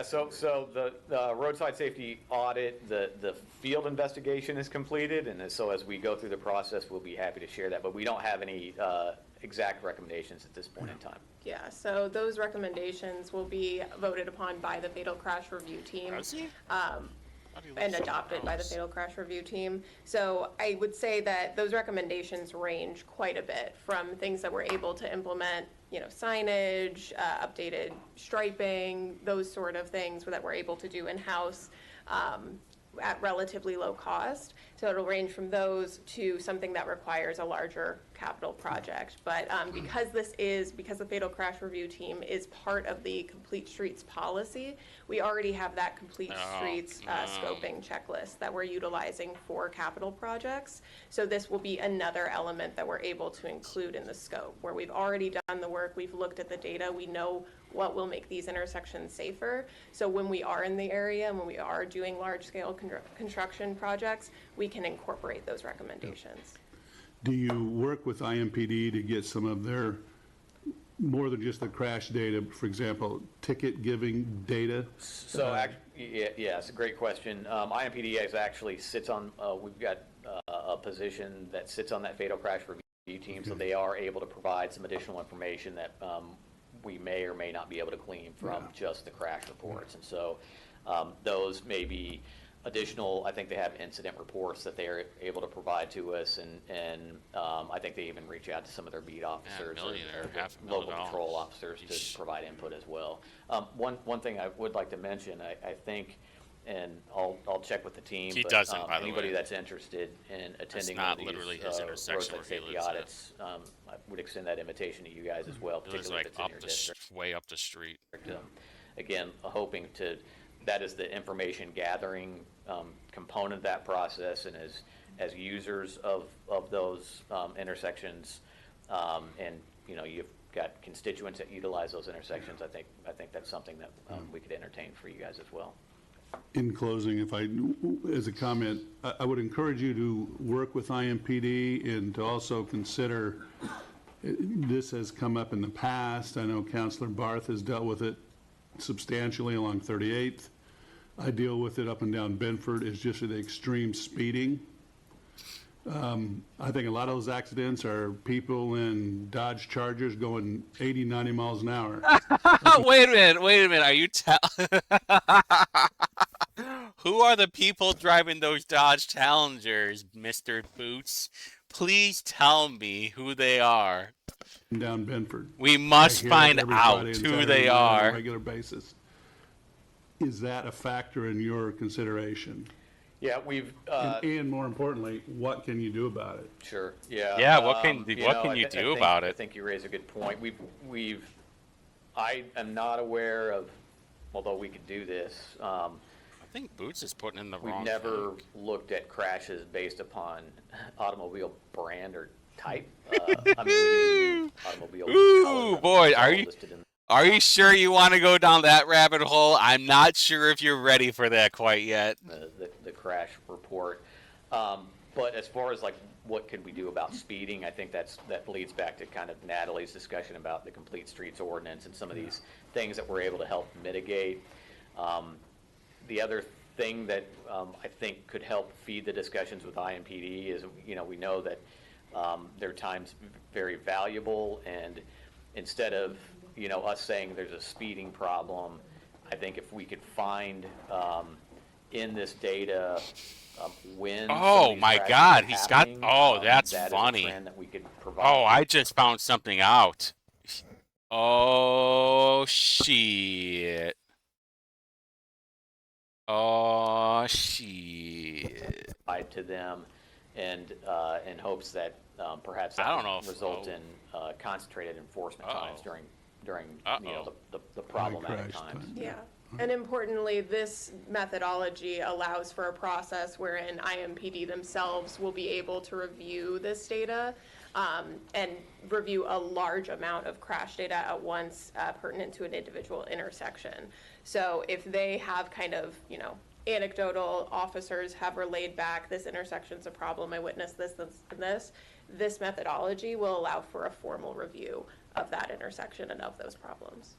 So the roadside safety audit, the field investigation is completed, and so as we go through the process, we'll be happy to share that. But we don't have any exact recommendations at this point in time. Yeah, so those recommendations will be voted upon by the Fatal Crash Review Team. Does he? And adopted by the Fatal Crash Review Team. So I would say that those recommendations range quite a bit from things that we're able to implement, you know, signage, updated striping, those sort of things that we're able to do in-house at relatively low cost. So it'll range from those to something that requires a larger capital project. But because the Fatal Crash Review Team is part of the Complete Streets policy, we already have that Complete Streets scoping checklist that we're utilizing for capital projects. So this will be another element that we're able to include in the scope, where we've already done the work, we've looked at the data, we know what will make these intersections safer. So when we are in the area and when we are doing large-scale construction projects, we can incorporate those recommendations. Do you work with IMPD to get some of their, more than just the crash data, for example, ticket giving data? So, yeah, it's a great question. IMPD actually sits on, we've got a position that sits on that Fatal Crash Review Team, so they are able to provide some additional information that we may or may not be able to glean from just the crash reports. And so those may be additional, I think they have incident reports that they're able to provide to us, and I think they even reach out to some of their beat officers or local patrol officers to provide input as well. One thing I would like to mention, I think, and I'll check with the team. He but, doesn't, by the way. Anybody that's interested in attending one of these roadside safety audits, I would extend that invitation to you guys as well, particularly if it's in your district. Way up the street. Again, hoping to, that is the information gathering component of that process, and as users of those intersections, and you know, you've got constituents that utilize those intersections, I think that's something that we could entertain for you guys as well. In closing, as a comment, I would encourage you to work with IMPD and to also consider, this has come up in the past. I know Councilor Barth has dealt with it substantially along 38th. I deal with it up and down Benford. It's just the extreme speeding. I think a lot of those accidents are people in Dodge Chargers going 80, 90 miles an hour. Wait a minute. Are you who are the people driving those Dodge Challengers, Mr. Boots? Please tell me who they are. Down Benford. We must find out who they are. On a regular basis. Is that a factor in your consideration? Yeah, we've and more importantly, what can you do about it? Sure. Yeah. Yeah. What can you do about it? I think you raise a good point. I am not aware of, although we could do this. I think Boots is putting in the wrong. We've never looked at crashes based upon automobile brand or type. I mean, we can even do automobile. Ooh, boy, are you sure you want to go down that rabbit hole? I'm not sure if you're ready for that quite yet. The crash report. But as far as like what could we do about speeding, I think that leads back to kind of Natalie's discussion about the Complete Streets Ordinance and some of these things that we're able to help mitigate. The other thing that I think could help feed the discussions with IMPD is, you know, we know that their time's very valuable, and instead of, you know, us saying there's a speeding problem, I think if we could find in this data when. Oh my God, he's got. Oh, that's that funny. Is a trend that we could provide. Oh, I just found something out. Oh shit. Oh shit. To them, and in hopes that perhaps that I don't know result in concentrated enforcement times during you know, the problematic times. Yeah. And importantly, this methodology allows for a process wherein IMPD themselves will be able to review this data and review a large amount of crash data at once pertinent to an individual intersection. So if they have kind of, you know, anecdotal officers have relayed back, this intersection's a problem, I witnessed this, and this methodology will allow for a formal review of that intersection and of those problems.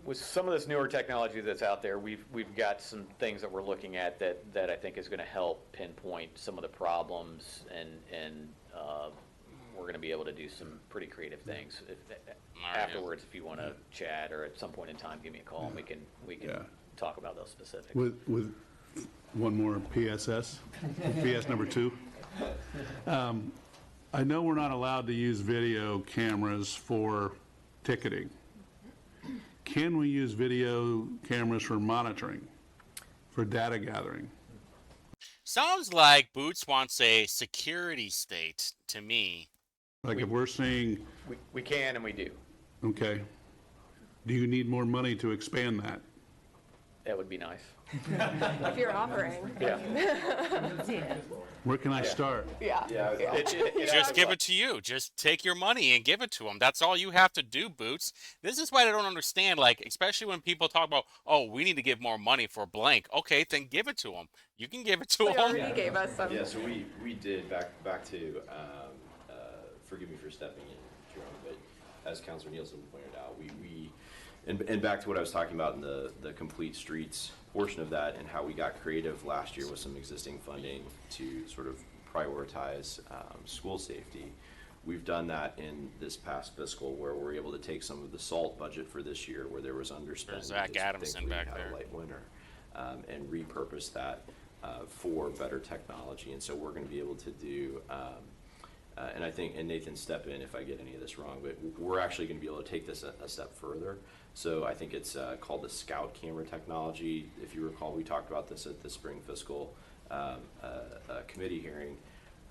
With some of this newer technology that's out there, we've got some things that we're looking at that I think is going to help pinpoint some of the problems and we're going to be able to do some pretty creative things. All right. Afterwards, if you want to chat or at some point in time, give me a call and we can Yeah. talk about those specifics. With one more PSS, PS number 2. I know we're not allowed to use video cameras for ticketing. Can we use video cameras for monitoring, for data gathering? Sounds like Boots wants a security state to me. Like if we're seeing, We can and we do. okay, do you need more money to expand that? That would be nice. If you're offering. Yeah. Where can I start? Yeah. Just give it to you. Just take your money and give it to them. That's all you have to do, Boots. This is what I don't understand, like, especially when people talk about, oh, we need to give more money for blank. Okay, then give it to them. You can give it to They them. already gave us some. Yeah, so we did, back to, forgive me for stepping in, Jerome, but as Councilor Nielsen pointed out, and back to what I was talking about in the Complete Streets portion of that, and how we got creative last year with some existing funding to sort of prioritize school safety. We've done that in this past fiscal, where we're able to take some of the SALT budget for this year, where there was underspending. There's Zach because Adamson thankfully we back had a there. light winter, and repurpose that for better technology. And so we're going to be able to do, and I think, and Nathan, step in if I get any of this wrong, but we're actually going to be able to take this a step further. So I think it's called the Scout camera technology. If you recall, we talked about this at the spring fiscal committee hearing.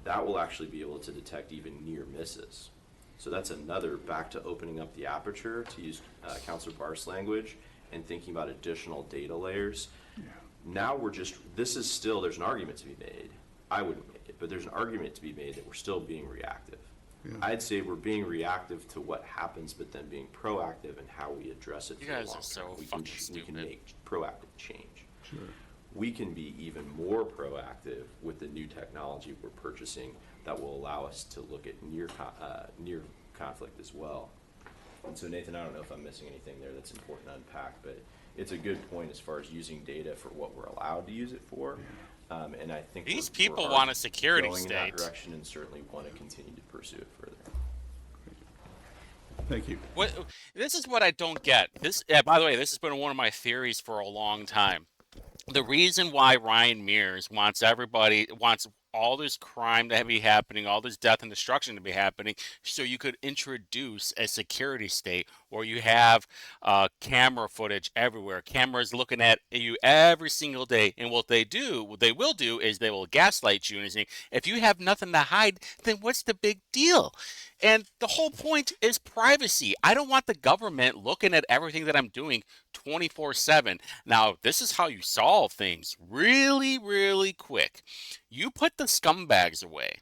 That will actually be able to detect even near misses. So that's another, back to opening up the aperture, to use Councilor Barth's language, and thinking about additional data layers. Yeah. Now we're just, this is still, there's an argument to be made. I wouldn't make it, but there's an argument to be made that we're still being reactive. Yeah. I'd say we're being reactive to what happens, but then being proactive in how we address it. You for the guys long are so term. We fucking we can stupid. make proactive change. Sure. We can be even more proactive with the new technology we're purchasing that will allow us to look at near conflict as well. And so Nathan, I don't know if I'm missing anything there that's important to unpack, but it's a good point as far as using data for what we're allowed to use it for. And I think These we're people already want a security going in that state. direction, and certainly want to continue to pursue it further. Thank you. This is what I don't get. By the way, this has been one of my theories for a long time. The reason why Ryan Mears wants all this crime to be happening, all this death and destruction to be happening, so you could introduce a security state where you have camera footage everywhere, cameras looking at you every single day. And what they will do is they will gaslight you and say, if you have nothing to hide, then what's the big deal? And the whole point is privacy. I don't want the government looking at everything that I'm doing 24/7. Now, this is how you solve things really, really quick. You put the scumbags away,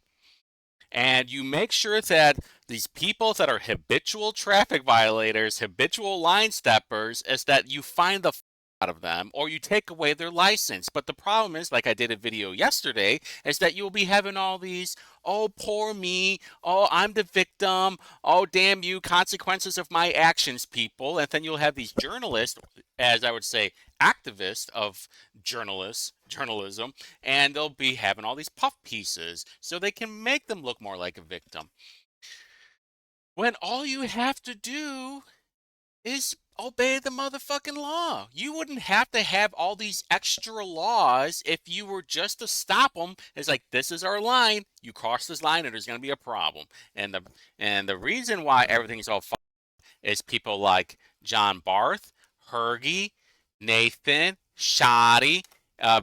and you make sure that these people that are habitual traffic violators, habitual line steppers, is that you find the out of them, or you take away their license. But the problem is, like I did a video yesterday, is that you'll be having all these, oh, poor me, oh, I'm the victim, oh, damn you, consequences of my actions, people. And then you'll have these journalists, as I would say, activists of journalism, and they'll be having all these puff pieces so they can make them look more like a victim. When all you have to do is obey the motherfucking law. You wouldn't have to have all these extra laws if you were just to stop them. It's like, this is our line. You cross this line and there's going to be a problem. And the reason why everything's all fucked is people like John Barth, Hergy, Nathan, Shoddy,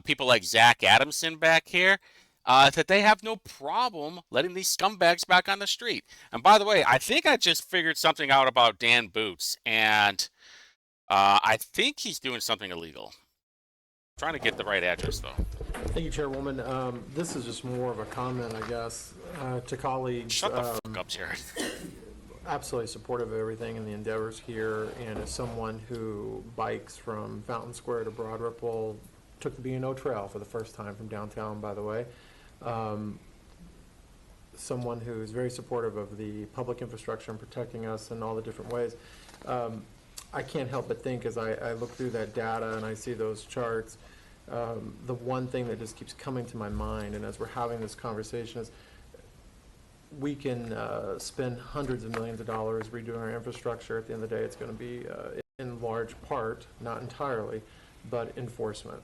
people like Zach Adamson back here, that they have no problem letting these scumbags back on the street. And by the way, I think I just figured something out about Dan Boots, and I think he's doing something illegal. I'm trying to get the right address, though. Thank you, Chairwoman. This is just more of a comment, I guess, to colleagues. Shut the fuck up, Jared. Absolutely supportive of everything and the endeavors here, and as someone who bikes from Fountain Square to Broad Ripple, took the B&O Trail for the first time from downtown, by the way. Someone who is very supportive of the public infrastructure and protecting us in all the different ways. I can't help but think, as I look through that data and I see those charts, the one thing that just keeps coming to my mind, and as we're having this conversation, is we can spend hundreds of millions of dollars redoing our infrastructure. At the end of the day, it's going to be in large part, not entirely, but enforcement.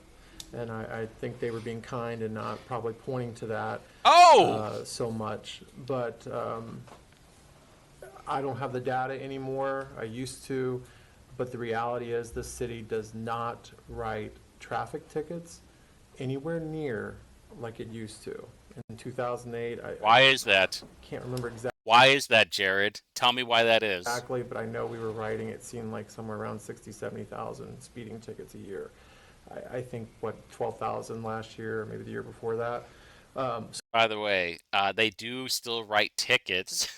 And I think they were being kind and not probably pointing to that so much. But I don't have the data anymore. I used to. But the reality is this city does not write traffic tickets anywhere near like it used to. In 2008, Why is that? Can't remember exactly. Why is that, Jared? Tell me why that is. Exactly, but I know we were writing, it seemed like somewhere around 60, 70,000 speeding tickets a year. I think, 12,000 last year, or maybe the year before that. By the way, they do still write tickets.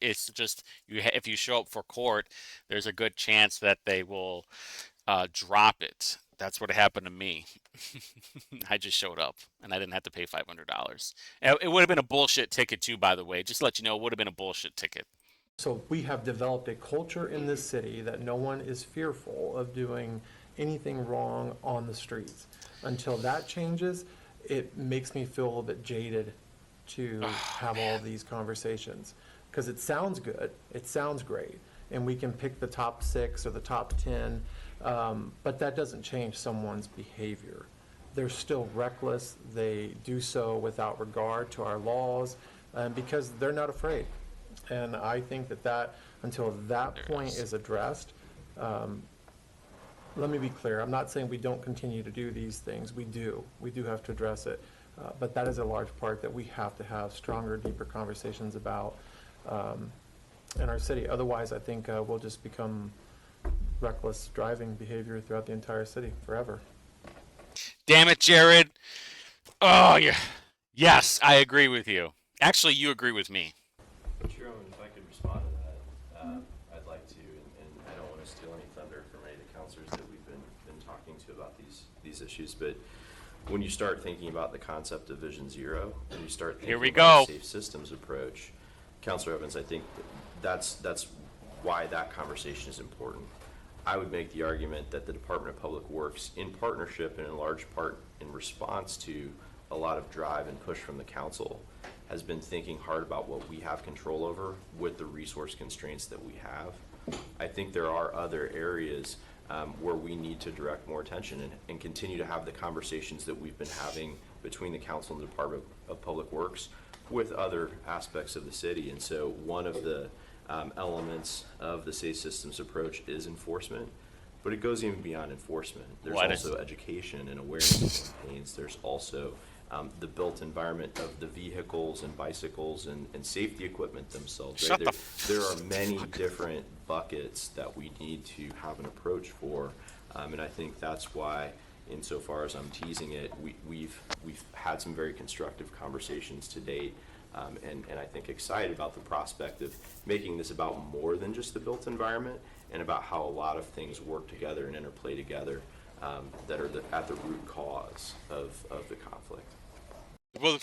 It's just if you show up for court, there's a good chance that they will drop it. That's what happened to me. I just showed up and I didn't have to pay $500. It would have been a bullshit ticket too, by the way. Just to let you know, it would have been a bullshit ticket. So we have developed a culture in this city that no one is fearful of doing anything wrong on the streets. Until that changes, it makes me feel a little bit jaded to have all these conversations. Because it sounds good, it sounds great, and we can pick the top 6 or the top 10, but that doesn't change someone's behavior. They're still reckless, they do so without regard to our laws, because they're not afraid. And I think that until that point is addressed, let me be clear, I'm not saying we don't continue to do these things. We do have to address it. But that is a large part that we have to have stronger, deeper conversations about in our city. Otherwise, I think we'll just become reckless driving behavior throughout the entire city forever. Damn it, Jared. Oh, yeah. Yes, I agree with you. Actually, you agree with me. Chairman, if I could respond to that, I'd like to, and I don't want to steal any thunder from any of the counselors that we've been talking to about these issues, but when you start thinking about the concept of Vision Zero, when you start thinking about a safe systems approach, Councilor Evans, I think that's why that conversation is important. I would make the argument that the Department of Public Works, in partnership and in large part in response to a lot of drive and push from the council, has been thinking hard about what we have control over with the resource constraints that we have. I think there are other areas where we need to direct more attention and continue to have the conversations that we've been having between the council and the Department of Public Works with other aspects of the city. And so one of the elements of the safe systems approach is enforcement, but it goes even beyond enforcement. There's also education and awareness campaigns. There's also the built environment of the vehicles and bicycles and safety equipment themselves. Right? There are many different buckets that we need to have an approach for, and I think that's why, insofar as I'm teasing it, we've had some very constructive conversations to date, and I think excited about the prospect of making this about more than just the built environment and about how a lot of things work together and interplay together that are at the root cause of the conflict. Well,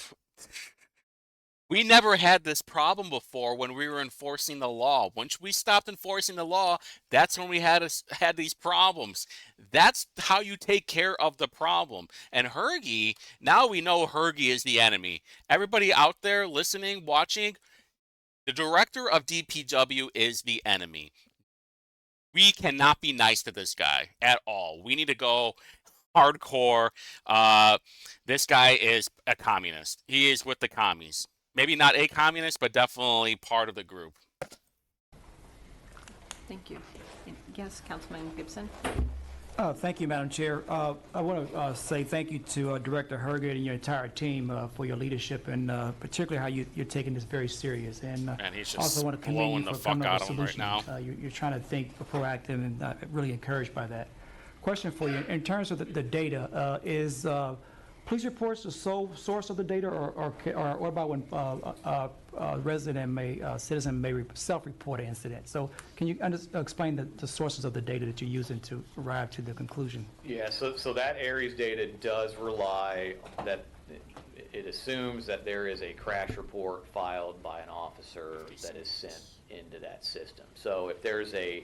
we never had this problem before when we were enforcing the law. Once we stopped enforcing the law, that's when we had these problems. That's how you take care of the problem. And Hergy, now we know Hergy is the enemy. Everybody out there listening, watching, the director of DPW is the enemy. We cannot be nice to this guy at all. We need to go hardcore. This guy is a communist. He is with the commies. Maybe not a communist, but definitely part of the group. Thank you. Yes, Councilman Gibson. Thank you, Madam Chair. I want to say thank you to Director Herget and your entire team for your leadership and particularly how you're taking this very serious. And he's just also want to commend you for coming up with right solutions. now. You're trying to think proactive and really encouraged by that. Question for you, in terms of the data, is police reports the sole source of the data, or what about when citizen may self-report an incident? So can you explain the sources of the data that you're using to arrive to the conclusion? Yeah, so that Aries data does rely, that it assumes that there is a crash report filed by an officer that is sent into that system. So if there's a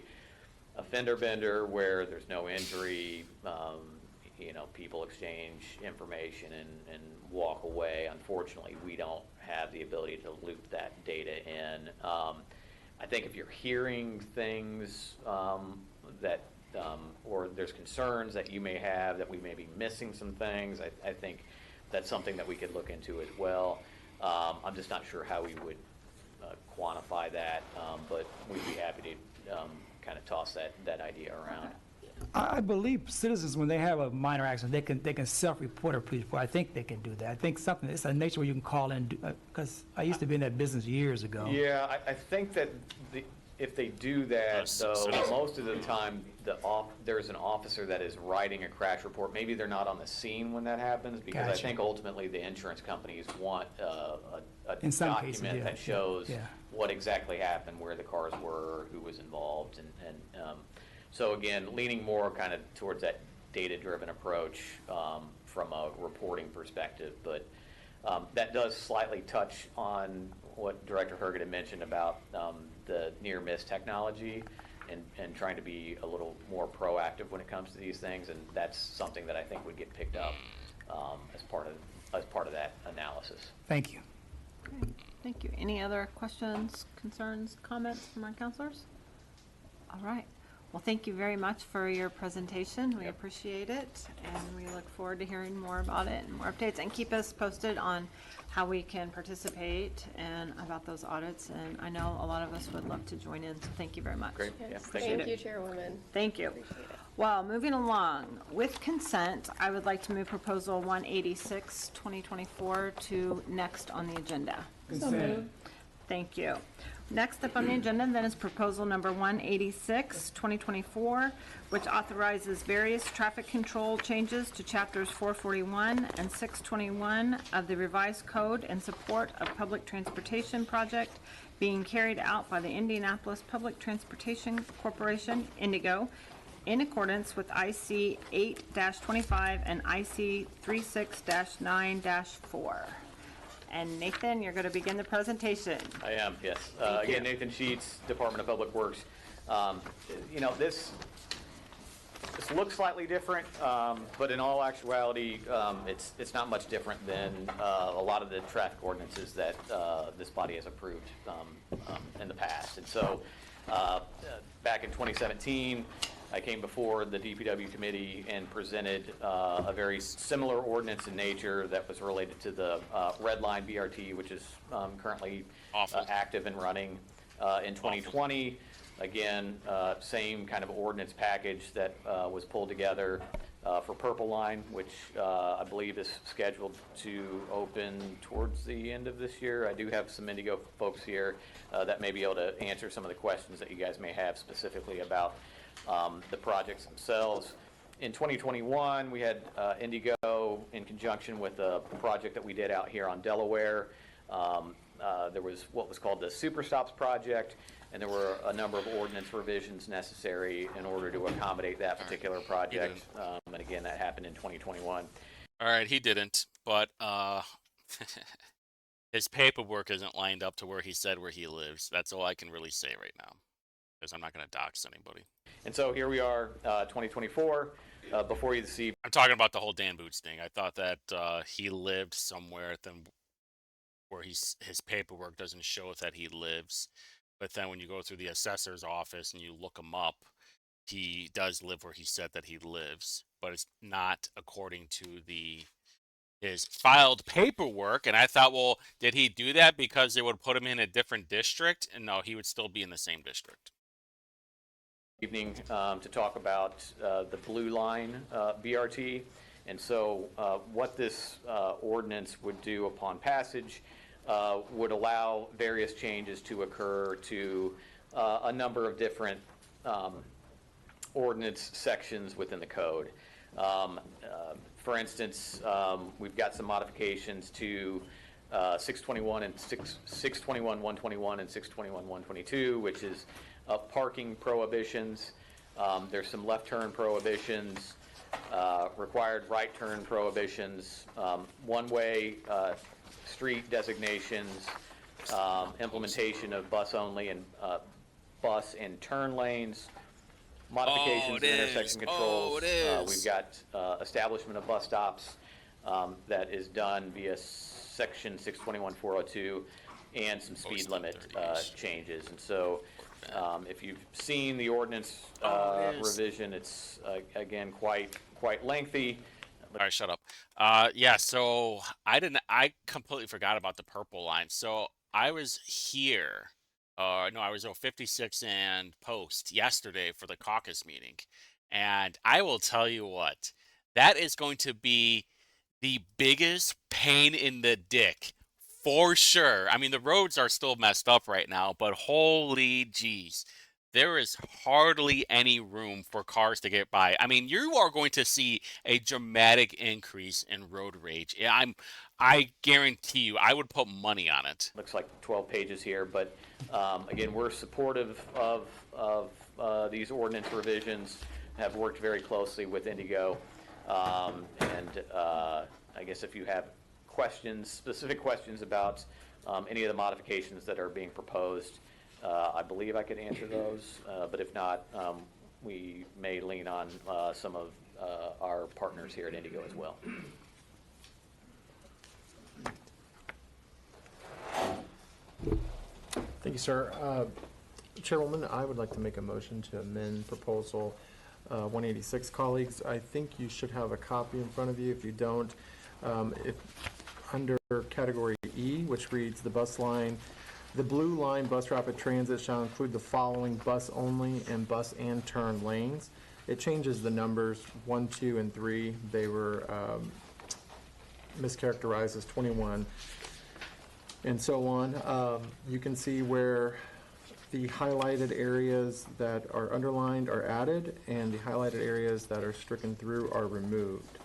fender bender where there's no injury, people exchange information and walk away. Unfortunately, we don't have the ability to loop that data in. I think if you're hearing things that or there's concerns that you may have that we may be missing some things, I think that's something that we could look into as well. I'm just not sure how we would quantify that, but we'd be happy to kind of toss that idea around. I believe citizens, when they have a minor accident, they can self-report or police report. I think they can do that. I think it's a nature where you can call in, because I used to be in that business years ago. Yeah, I think that if they do that, though, most of the time, there's an officer that is writing a crash report. Maybe they're not on the scene when that happens, because I think ultimately the insurance companies want a document that shows what exactly happened, where the cars were, who was involved, and so again, leaning more kind of towards that data-driven approach from a reporting perspective, but that does slightly touch on what Director Herget had mentioned about the near-miss technology and trying to be a little more proactive when it comes to these things, and that's something that I think would get picked up as part of that analysis. Thank you. Okay, thank you. Any other questions, concerns, comments from our counselors? All right. Well, thank you very much for your presentation. We appreciate it, and we look forward to hearing more about it and more updates, and keep us posted on how we can participate and about those audits. And I know a lot of us would love to join in, so thank you very much. Great. Yes, Yeah, thank you, Chairwoman. Thank you. Well, moving along, with consent, I would like to move proposal 186, 2024 to next on the agenda. Consent. Thank you. Next up on the agenda then is proposal number 186, 2024, which authorizes various traffic control changes to chapters 441 and 621 of the revised code in support of public transportation project being carried out by the Indianapolis Public Transportation Corporation, Indigo, in accordance with IC 8-25 and IC 36-9-4. And Nathan, you're going to begin the presentation. I am, yes. Thank you. Again, Nathan Sheets, Department of Public Works. This looks slightly different, but in all actuality, it's not much different than a lot of the traffic ordinances that this body has approved in the past. And so, back in 2017, I came before the DPW committee and presented a very similar ordinance in nature that was related to the red line BRT, which is currently active and running. In 2020, again, same kind of ordinance package that was pulled together for Purple Line, which I believe is scheduled to open towards the end of this year. I do have some Indigo folks here that may be able to answer some of the questions that you guys may have specifically about the projects themselves. In 2021, we had Indigo in conjunction with a project that we did out here on Delaware. There was what was called the Super Stops project, and there were a number of ordinance revisions necessary in order to accommodate that particular project. And again, that happened in 2021. All right, he didn't, but his paperwork isn't lined up to where he said where he lives. That's all I can really say right now, because I'm not going to dox anybody. And so here we are, 2024, before you this evening. I'm talking about the whole Dan Boots thing. I thought that he lived somewhere where his paperwork doesn't show that he lives. But then when you go through the assessor's office and you look him up, he does live where he said that he lives. But it's not according to his filed paperwork. And I thought, well, did he do that because it would put him in a different district? And no, he would still be in the same district. Evening to talk about the Blue Line BRT. And so what this ordinance would do upon passage would allow various changes to occur to a number of different ordinance sections within the code. For instance, we've got some modifications to 621 and 621 121 and 621 122, which is parking prohibitions. There's some left turn prohibitions, required right turn prohibitions, one-way street designations, implementation of bus only and bus and turn lanes, modifications of intersection controls. it is. We've got establishment of bus stops that is done via section 621-402 and some speed limit changes. And so if you've seen the ordinance revision, it's again quite lengthy. All right, shut up. Yeah, so I completely forgot about the purple line. So I was here, no, I was on 56 and Post yesterday for the caucus meeting. And I will tell you what, that is going to be the biggest pain in the dick for sure. I mean, the roads are still messed up right now, but holy jeez. There is hardly any room for cars to get by. I mean, you are going to see a dramatic increase in road rage. I guarantee you, I would put money on it. Looks like 12 pages here, but again, we're supportive of these ordinance revisions, have worked very closely with Indigo, and I guess if you have questions, specific questions about any of the modifications that are being proposed, I believe I could answer those, but if not, we may lean on some of our partners here at Indigo as well. Thank you, sir. Chairwoman, I would like to make a motion to amend proposal 186. Colleagues, I think you should have a copy in front of you. If you don't, if under category E, which reads the bus line, the blue line bus rapid transit shall include the following bus only and bus and turn lanes. It changes the numbers 1, 2, and 3. They were mischaracterized as 21 and so on. You can see where the highlighted areas that are underlined are added and the highlighted areas that are stricken through are removed.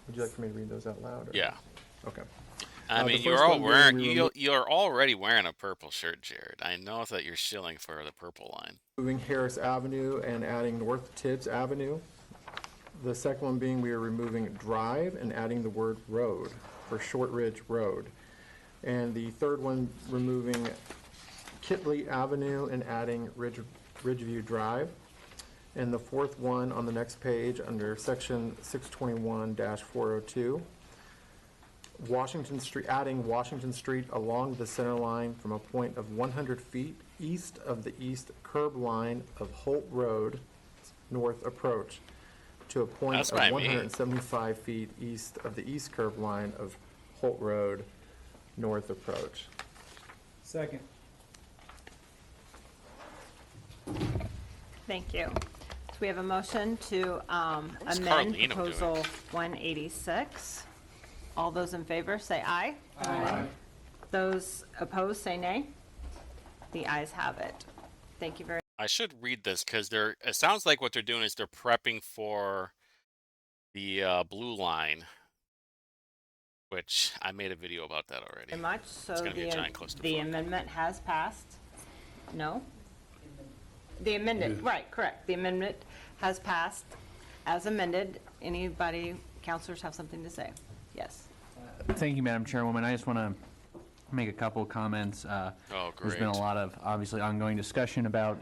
Would you like for me to read those out loud? Or? Yeah. Okay. I mean, you're already wearing a purple shirt, Jared. I know that you're shilling for the purple line. Moving Harris Avenue and adding North Tibbs Avenue. The second one being we are removing drive and adding the word road for Short Ridge Road. And the third one, removing Kitley Avenue and adding Ridgeview Drive. And the fourth one on the next page under section 621-402, Washington Street, adding Washington Street along the center line from a point of 100 feet east of the east curb line of Holt Road, north approach, to a point of 175 feet east of the east curb line of Holt Road, north approach. Second. Thank you. So we have a motion to amend Carlino proposal 186. All those in favor say aye. Aye. Those opposed say nay. The ayes have it. Thank you very much. I should read this because it sounds like what they're doing is they're prepping for the blue line, which I made a video about that already. Very much. So It's gonna be a giant clusterfuck. the amendment has passed. No? The amended, right, correct. The amendment has passed as amended. Anybody, counselors have something to say? Yes. Thank you, Madam Chairwoman. I just want to make a couple of comments. There's been a lot of, obviously, ongoing discussion about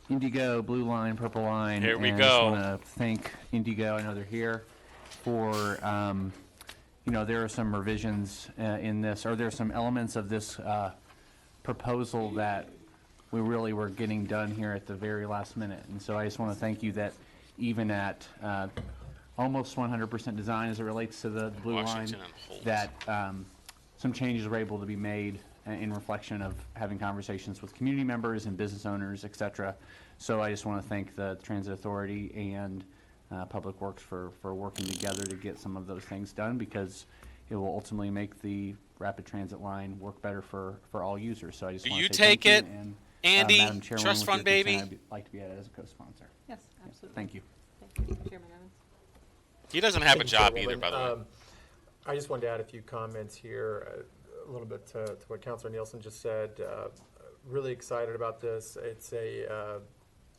Indigo, Blue Line, Purple Line. Here we and go. I just want to thank Indigo, I know they're here, for, there are some revisions in this, or there are some elements of this proposal that we really were getting done here at the very last minute. And so I just want to thank you that even at almost 100% design as it relates to the blue Washington line, and Holt. that some changes were able to be made in reflection of having conversations with community members and business owners, et cetera. So I just want to thank the Transit Authority and Public Works for working together to get some of those things done, because it will ultimately make the rapid transit line work better for all users. So I just Do want you to say take thank it, you, and, Andy? Madam Chairwoman, Trust with fund your baby? consent, I'd like to be added as a co-sponsor. Yes, absolutely. Thank you. Thank you, Chairman Evans. He doesn't have a Thank you, job Chairwoman. either, by the way. I just wanted to add a few comments here, a little bit to what Councilor Nielsen just said. Really excited about this. It's a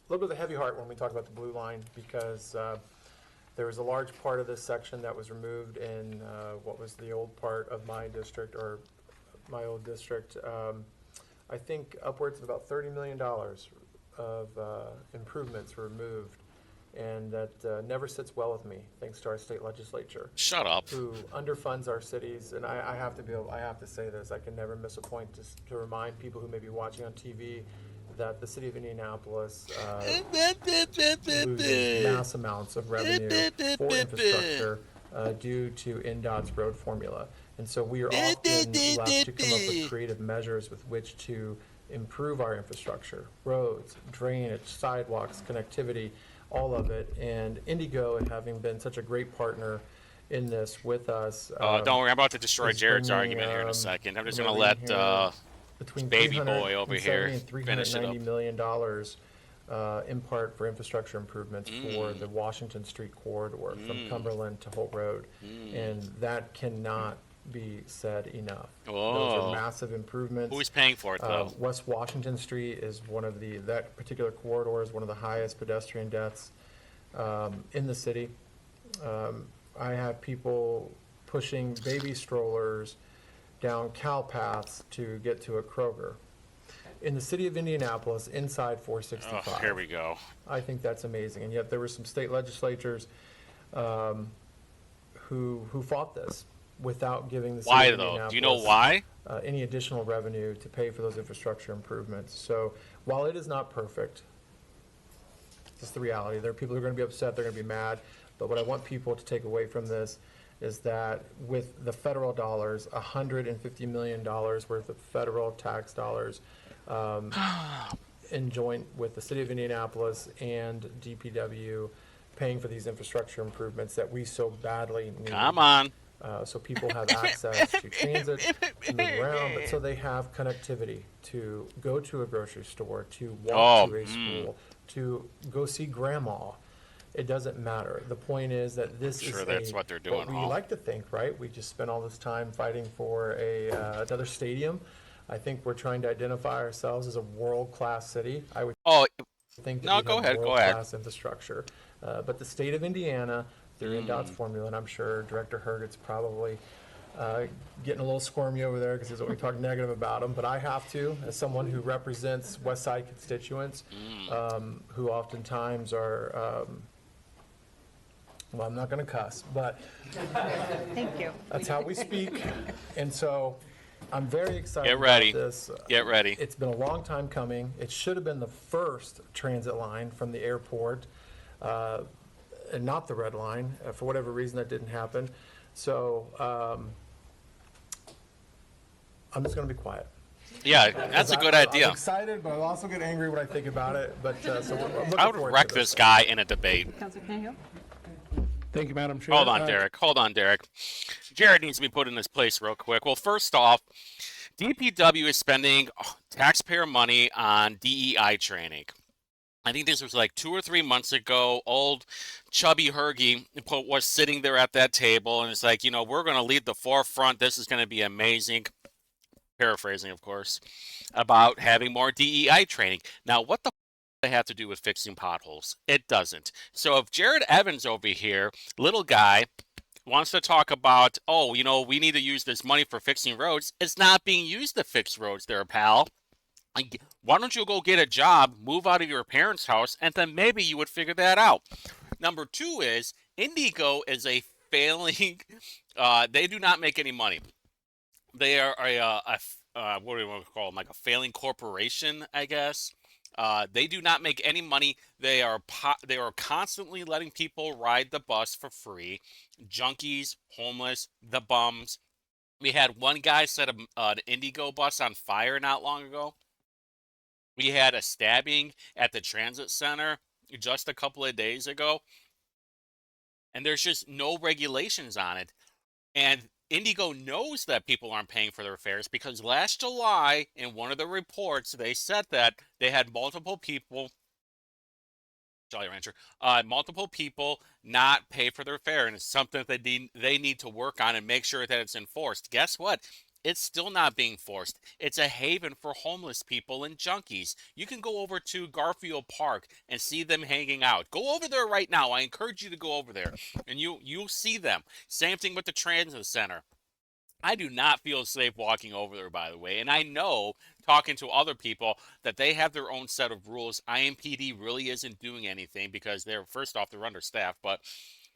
little bit of a heavy heart when we talk about the blue line, because there was a large part of this section that was removed in what was the old part of my district, or my old district. I think upwards of about $30 million improvements removed, and that never sits well with me, thanks to our state legislature. Shut up. Who underfunds our cities, and I have to say this, I can never miss a point to remind people who may be watching on TV that the city of Indianapolis loses mass amounts of revenue for infrastructure due to NDOT's road formula. And so we are often left to come up with creative measures with which to improve our infrastructure, roads, drainage, sidewalks, connectivity, all of it. And Indigo, having been such a great partner in this with us. Don't worry, I'm about to destroy is Jared's bringing, argument here in a second. I'm just we're going to let bringing between baby 370 boy over here and finish it up. $390 million in part for infrastructure improvements for the Washington Street corridor from Cumberland to Holt Road. And that cannot be said enough. Those Oh. are massive improvements. Who's paying for it, though? West Washington Street is that particular corridor is one of the highest pedestrian deaths in the city. I have people pushing baby strollers down cow paths to get to a Kroger. In the city of Indianapolis, inside 465. Oh, here we go. I think that's amazing. And yet there were some state legislatures who fought this without giving the city Why, of though? Indianapolis Do you know why? Any additional revenue to pay for those infrastructure improvements. So while it is not perfect, it's the reality. There are people who are going to be upset, they're going to be mad. But what I want people to take away from this is that with the federal dollars, $150 million worth of federal tax dollars, in joint with the city of Indianapolis and DPW, paying for these infrastructure improvements that we so badly need. Come on. So people have access to transit, to move around, but so they have connectivity to go to a grocery store, to walk to a school, to go see grandma. It doesn't matter. The point is that this is Sure, that's what they're doing, we Hall. like to think, right? We just spent all this time fighting for another stadium. I think we're trying to identify ourselves as a world-class city. I would Oh, think that no, we go have ahead, go world-class infrastructure. But the state of Indiana, through NDOT's formula, and I'm sure Director Herget's probably getting a little squirmy over there because we talk negative about him, but I have to, as someone who represents West Side constituents, who oftentimes are, well, I'm not going to cuss, but Thank you. that's how we speak. And so I'm very excited Get ready. about this. Get ready. It's been a long time coming. It should have been the first transit line from the airport, and not the red line. For whatever reason, that didn't happen. So I'm just going to be quiet. Yeah, that's a good idea. I'm excited, but I'll also get angry when I think about it. But so I'm looking I would forward wreck to this guy in a debate. Councilor Cahill? Thank you, Madam Chair. Hold on, Derek. Hold on, Derek. Jared needs to be put in his place real quick. Well, first off, DPW is spending taxpayer money on DEI training. I think this was like 2 or 3 months ago. Old chubby Hergy was sitting there at that table, and it's like, we're going to lead the forefront. This is going to be amazing. Paraphrasing, of course, about having more DEI training. Now, what the they have to do with fixing potholes? It doesn't. So if Jared Evans over here, little guy, wants to talk about, we need to use this money for fixing roads, it's not being used to fix roads there, pal. Why don't you go get a job, move out of your parents' house, and then maybe you would figure that out. Number 2 is Indigo is a failing, they do not make any money. They are what do we want to call them, like a failing corporation, I guess. They do not make any money. They are constantly letting people ride the bus for free. Junkies, homeless, the bums. We had one guy set an Indigo bus on fire not long ago. We had a stabbing at the transit center just a couple of days ago. And there's just no regulations on it. And Indigo knows that people aren't paying for their fares because last July, in one of the reports, they said that they had multiple people not pay for their fare, and it's something that they need to work on and make sure that it's enforced. Guess what? It's still not being forced. It's a haven for homeless people and junkies. You can go over to Garfield Park and see them hanging out. Go over there right now. I encourage you to go over there, and you'll see them. Same thing with the transit center. I do not feel safe walking over there, by the way. And I know, talking to other people, that they have their own set of rules. IMPD really isn't doing anything because they're, first off, they're understaffed, but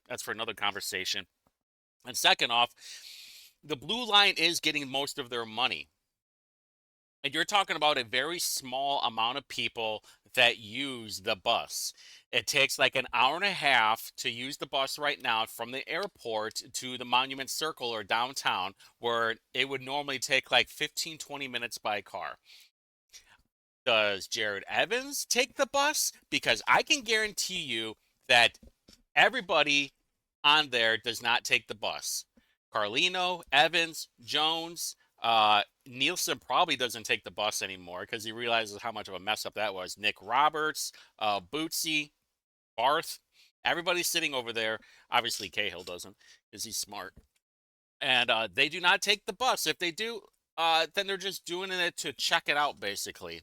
that's for another conversation. And second off, the Blue Line is getting most of their money. And you're talking about a very small amount of people that use the bus. It takes like an hour and a half to use the bus right now from the airport to the Monument Circle or downtown, where it would normally take like 15, 20 minutes by car. Does Jared Evans take the bus? Because I can guarantee you that everybody on there does not take the bus. Carlino, Evans, Jones, Nielsen probably doesn't take the bus anymore because he realizes how much of a mess up that was. Nick Roberts, Bootsy, Barth, everybody's sitting over there. Obviously, Cahill doesn't because he's smart. And they do not take the bus. If they do, then they're just doing it to check it out, basically.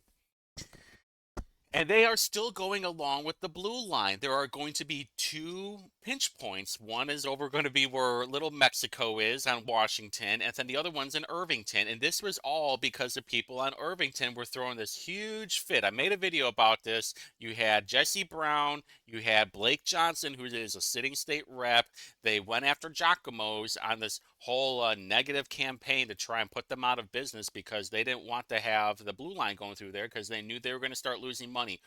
And they are still going along with the Blue Line. There are going to be 2 pinch points. One is over going to be where Little Mexico is on Washington, and then the other one's in Irvington. And this was all because the people on Irvington were throwing this huge fit. I made a video about this. You had Jesse Brown, you had Blake Johnson, who is a sitting state rep. They went after Giacomo's on this whole negative campaign to try and put them out of business because they didn't want to have the Blue Line going through there because they knew they were going to start losing money,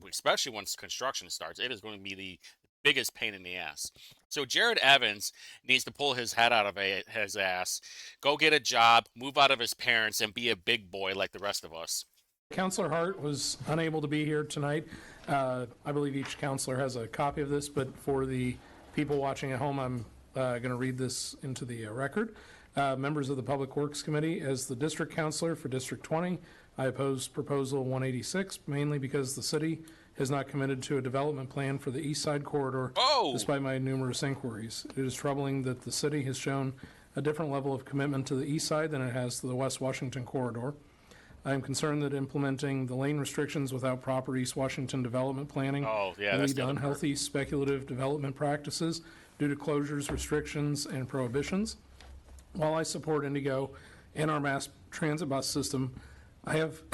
especially once construction starts. It is going to be the biggest pain in the ass. So Jared Evans needs to pull his head out of his ass, go get a job, move out of his parents, and be a big boy like the rest of us. Councilor Hart was unable to be here tonight. I believe each councilor has a copy of this, but for the people watching at home, I'm going to read this into the record. Members of the Public Works Committee, as the district councilor for District 20, I oppose Proposal 186, mainly because the city has not committed to a development plan for the East Side Corridor, despite my numerous inquiries. It is troubling that the city has shown a different level of commitment to the East Side than it has to the West Washington Corridor. I am concerned that implementing the lane restrictions without proper East Washington development planning will lead to unhealthy speculative development practices due to closures, restrictions, and prohibitions. While I support Indigo and our mass transit bus system, I have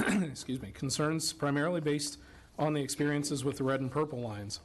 concerns primarily based on the experiences with the red and purple lines.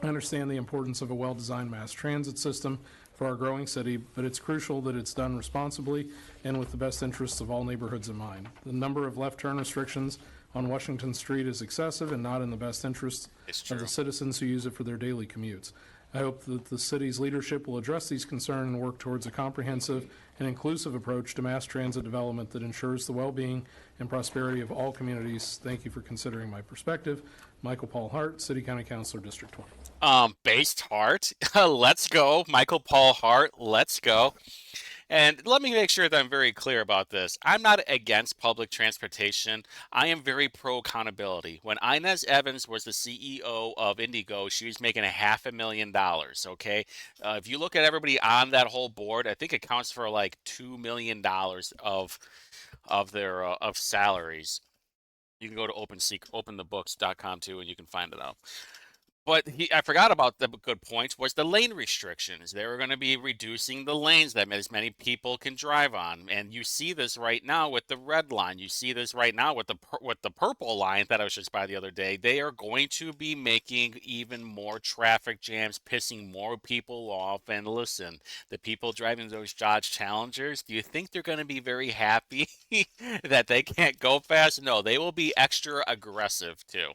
I understand the importance of a well-designed mass transit system for our growing city, but it's crucial that it's done responsibly and with the best interests of all neighborhoods in mind. The number of left turn restrictions on Washington Street is excessive and not in the best interests of the citizens who use it for their daily commutes. I hope that the city's leadership will address these concerns and work towards a comprehensive and inclusive approach to mass transit development that ensures the well-being and prosperity of all communities. Thank you for considering my perspective. Michael Paul Hart, City County Councilor, District 20. Based Hart, let's go. Michael Paul Hart, let's go. And let me make sure that I'm very clear about this. I'm not against public transportation. I am very pro accountability. When Inez Evans was the CEO of Indigo, she was making $500,000, okay? If you look at everybody on that whole board, I think it counts for like $2 million of their salaries. You can go to openthebooks.com too, and you can find it out. But I forgot about the good points was the lane restrictions. They were going to be reducing the lanes that as many people can drive on. And you see this right now with the red line. You see this right now with the purple line that I was just by the other day. They are going to be making even more traffic jams, pissing more people off. And listen, the people driving those Dodge Challengers, do you think they're going to be very happy that they can't go fast? No, they will be extra aggressive too.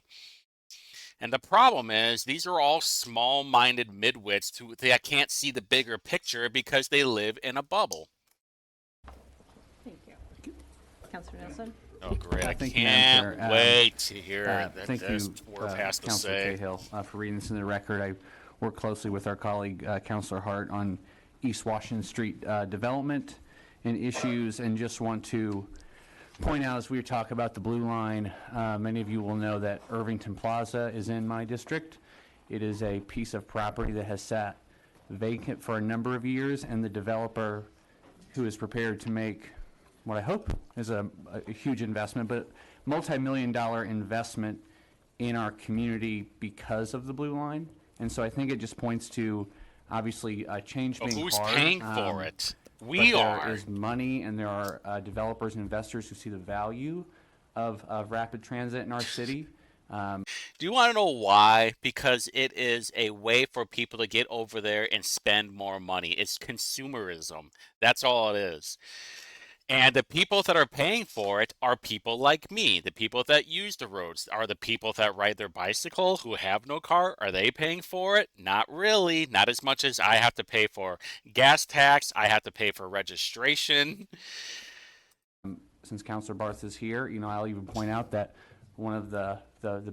And the problem is, these are all small-minded midwits that can't see the bigger picture because they live in a bubble. Thank you. Councilor Nelson? Oh, great. I Thank can't you, wait to hear thank you, Worf has to Councilor say. Cahill, for reading this in the record. I work closely with our colleague, Councilor Hart, on East Washington Street development and issues, and just want to point out as we talk about the Blue Line, many of you will know that Irvington Plaza is in my district. It is a piece of property that has sat vacant for a number of years, and the developer who is prepared to make what I hope is a huge investment, but multi-million-dollar investment in our community because of the Blue Line. And so I think it just points to, obviously, change being who's hard. paying for it? We But are. there is money, and there are developers and investors who see the value of rapid transit in our city. Do you want to know why? Because it is a way for people to get over there and spend more money. It's consumerism. That's all it is. And the people that are paying for it are people like me. The people that use the roads are the people that ride their bicycle who have no car. Are they paying for it? Not really. Not as much as I have to pay for gas tax. I have to pay for registration. Since Councilor Barth is here, I'll even point out that one of the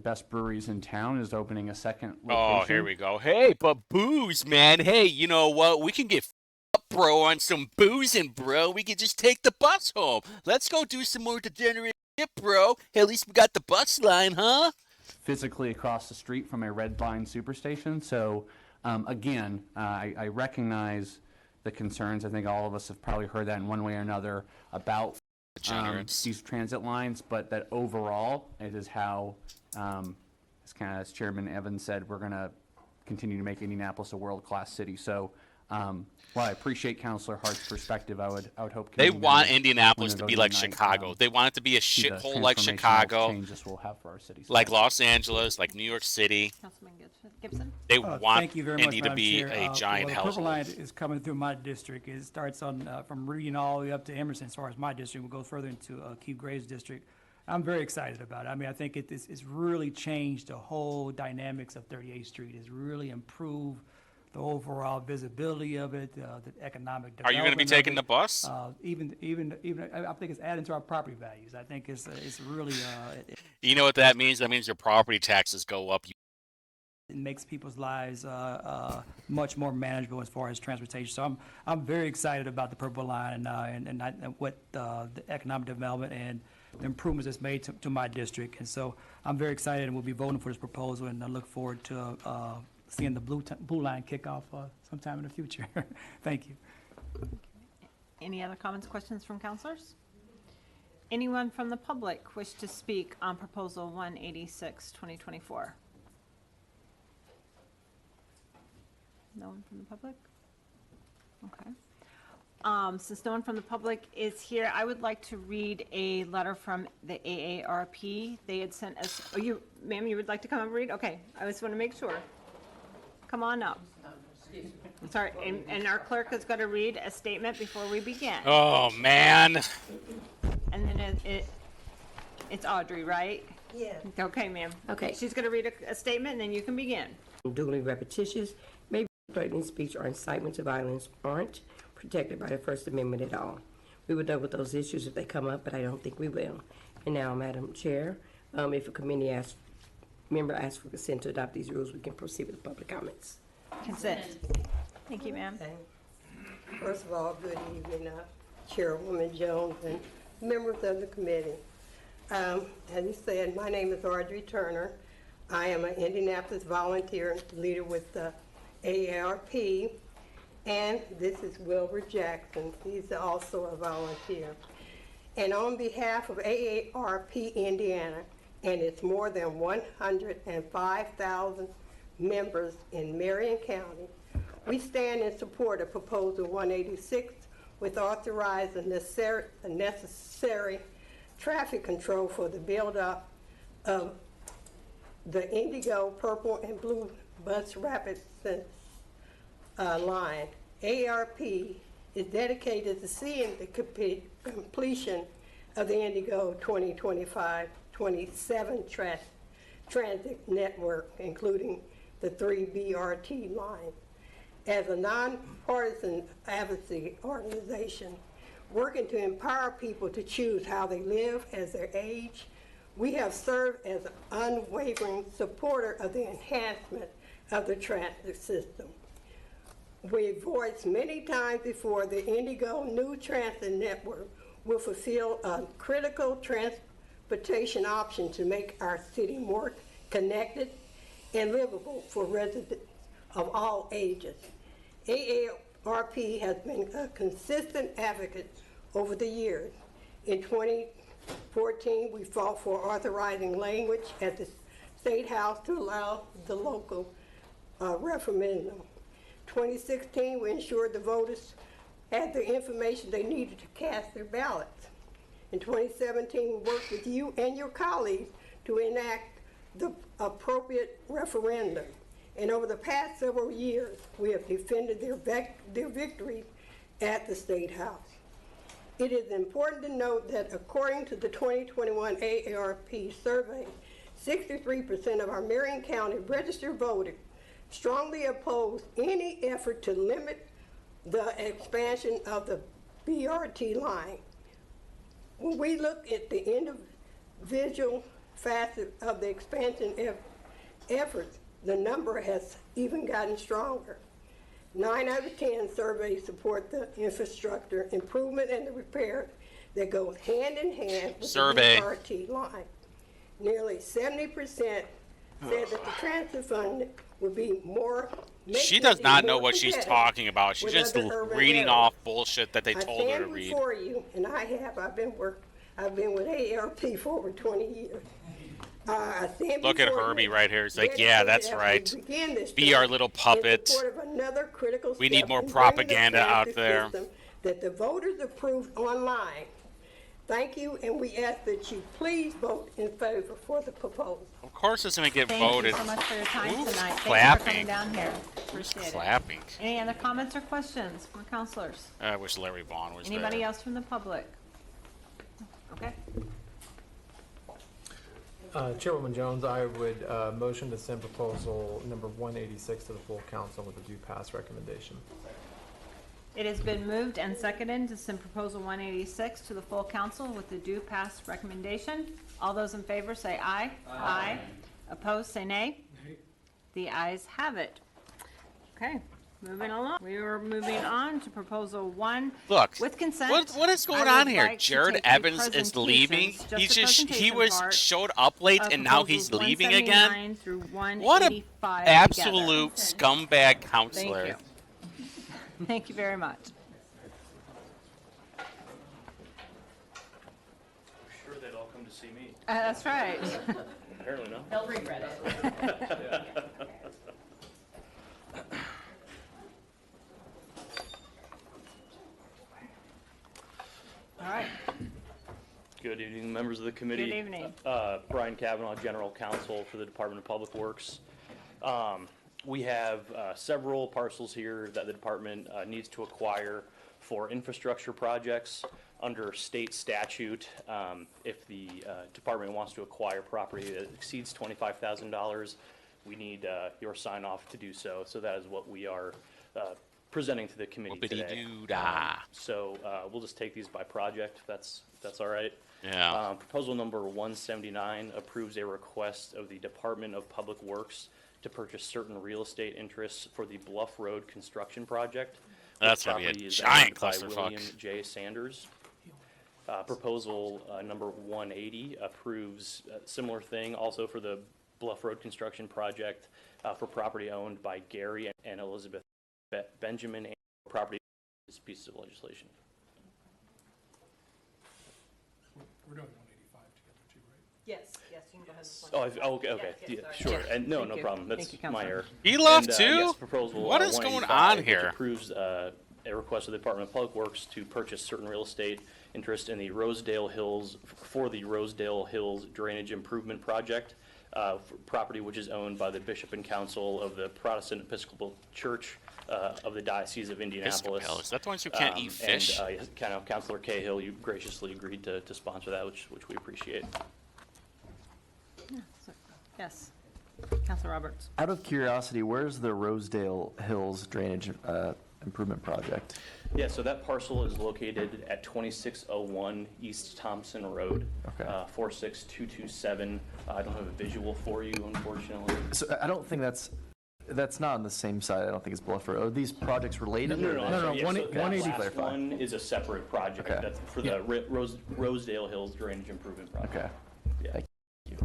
best breweries in town is opening a second location. Oh, here we go. Hey, but booze, man. Hey, you know what? We can get up, bro, on some boozing, bro. We can just take the bus home. Let's go do some more degenerate shit, bro. Hey, at least we got the bus line, huh? Physically across the street from a red line superstation. So, again, I recognize the concerns. I think all of us have probably heard that in one way or another about these transit lines, but that overall, it is how, as Chairman Evans said, we're going to continue to make Indianapolis a world-class city. So, while I appreciate Councilor Hart's perspective, I would hope They community want members, Indianapolis when to they're be voting like tonight, Chicago. They want it to be a see the shithole like transformational Chicago, change this will have for our city. like Los Angeles, like New York City. Councilman Gibson? They want Thank you very much, Indy to Madam be Chair. a giant The Purple household. Line is coming through my district. It starts on from Reading all the way up to Emerson as far as my district. We'll go further into Keith Graves' district. I'm very excited about it. I mean, I think it's really changed the whole dynamics of 38th Street. It's really improved the overall visibility of it, the economic development. Are you going to be taking the bus? Even, I think it's adding to our property values. I think it's really, You know what that means? That means your property taxes go up. it makes people's lives much more manageable as far as transportation. So I'm very excited about the Purple Line and what the economic development and the improvements it's made to my district. And so I'm very excited, and we'll be voting for this proposal, and I look forward to seeing the Blue Line kick off sometime in the future. Thank you. Any other comments, questions from councilors? Anyone from the public wish to speak on Proposal 186, 2024? No one from the public? Okay. Since no one from the public is here, I would like to read a letter from the AARP. They had sent us, ma'am, you would like to come and read? Okay, I just want to make sure. Come on up. Sorry, and our clerk is going to read a statement before we begin. Oh, man. And then it's Audrey, right? Yeah. Okay, ma'am. Okay. She's going to read a statement, and then you can begin. Duly repetitious, maybe threatening speech or incitement to violence aren't protected by the First Amendment at all. We will deal with those issues if they come up, but I don't think we will. And now, Madam Chair, if a committee member asks for consent to adopt these rules, we can proceed with public comments. Consent. Thank you, ma'am. First of all, good evening, Chairwoman Jones and members of the committee. As you said, my name is Audrey Turner. I am an Indianapolis volunteer leader with the AARP, and this is Wilbur Jackson. He's also a volunteer. And on behalf of AARP Indiana and its more than 105,000 members in Marion County, we stand in support of Proposal 186 with authorizing the necessary traffic control for the build-up of the Indigo, Purple, and Blue Bus Rapid line. ARP is dedicated to seeing the completion of the Indigo 2025-27 transit network, including the 3 BRT line. As a nonpartisan advocacy organization working to empower people to choose how they live as they age, we have served as an unwavering supporter of the enhancement of the transit system. We voiced many times before the Indigo new transit network will fulfill a critical transportation option to make our city more connected and livable for residents of all ages. AARP has been a consistent advocate over the years. In 2014, we fought for authorizing language at the State House to allow the local referendum. 2016, we ensured the voters had the information they needed to cast their ballots. In 2017, we worked with you and your colleagues to enact the appropriate referendum. And over the past several years, we have defended their victory at the State House. It is important to note that according to the 2021 AARP survey, 63% of our Marion County registered voters strongly oppose any effort to limit the expansion of the BRT line. When we look at the individual facets of the expansion efforts, the number has even gotten stronger. 9 out of 10 surveys support the infrastructure improvement and the repair that goes hand in hand with the BRT line. Nearly 70% said that the transit fund would be more. She does not know what she's talking about. She's just reading off bullshit that they told her to read. I stand before you, and I've been with AARP for over 20 years. Look at Herbie right here. He's like, yeah, that's right. Be our little puppet. We need more propaganda out there. That the voters approved online. Thank you, and we ask that you please vote in favor for the proposal. Of course it's going to get Thank voted. you so much for your time tonight. Clapping. Thank you for coming down here. Appreciate it. Clapping. Any other comments or questions from counselors? I wish Larry Vaughn was Anybody there. else from the public? Okay. Chairwoman Jones, I would motion to send proposal number 186 to the full council with a due pass recommendation. It has been moved and seconded to send proposal 186 to the full council with the due pass recommendation. All those in favor say aye. Aye. Opposed, say nay. The ayes have it. Okay, moving along. We are moving on to proposal 1. Look, with consent. what is going I on would here? like to Jared take the Evans is leaving. presentations, Showed up late and now he's leaving again. What a absolute scumbag counselor. Thank you. Thank you very much. Sure they'd all come to see me. That's right. Apparently not. They'll regret it. All right. Good evening, members of the committee. Good evening. Brian Kavanaugh, General Counsel for the Department of Public Works. We have several parcels here that the department needs to acquire for infrastructure projects under state statute. If the department wants to acquire property that exceeds $25,000, we need your sign off to do so. So that is what we are presenting to the committee today. So we'll just take these by project, if that's all right. Yeah. Proposal number 179 approves a request of the Department of Public Works to purchase certain real estate interests for the Bluff Road construction project. That's going to be a giant clusterfuck. William J. Sanders. Proposal number 180 approves a similar thing also for the Bluff Road construction project for property owned by Gary and Elizabeth Benjamin and property pieces of legislation. We're doing 185 together too, right? Yes, yes, you can go ahead and Okay. Yes, Yeah, sorry. sure. Yeah. And no Thank you. problem. That's Thank you, my Counselor. error. He left And, too? yes, proposal What is going 185, on here? which approves a request of the Department of Public Works to purchase certain real estate interest in the Rosedale Hills for the Rosedale Hills Drainage Improvement Project, for property which is owned by the Bishop and Council of the Protestant Episcopal Church of the Diocese of Indianapolis. Episcopal. Is that the ones who can't eat fish? And kind of Councilor Cahill, you graciously agreed to sponsor that, which we appreciate. Yes. Councilor Roberts. Out of curiosity, where's the Rosedale Hills Drainage Improvement Project? Yeah, so that parcel is located at 2601 East Thompson Road, 46227. I don't have a visual for you, unfortunately. So I don't think that's not on the same side. I don't think it's Bluff Road. Are these projects related? No. No, 180. Last one is a separate project. Okay. That's for the Rosedale Hills Drainage Improvement Project. Okay. Yeah. Thank you.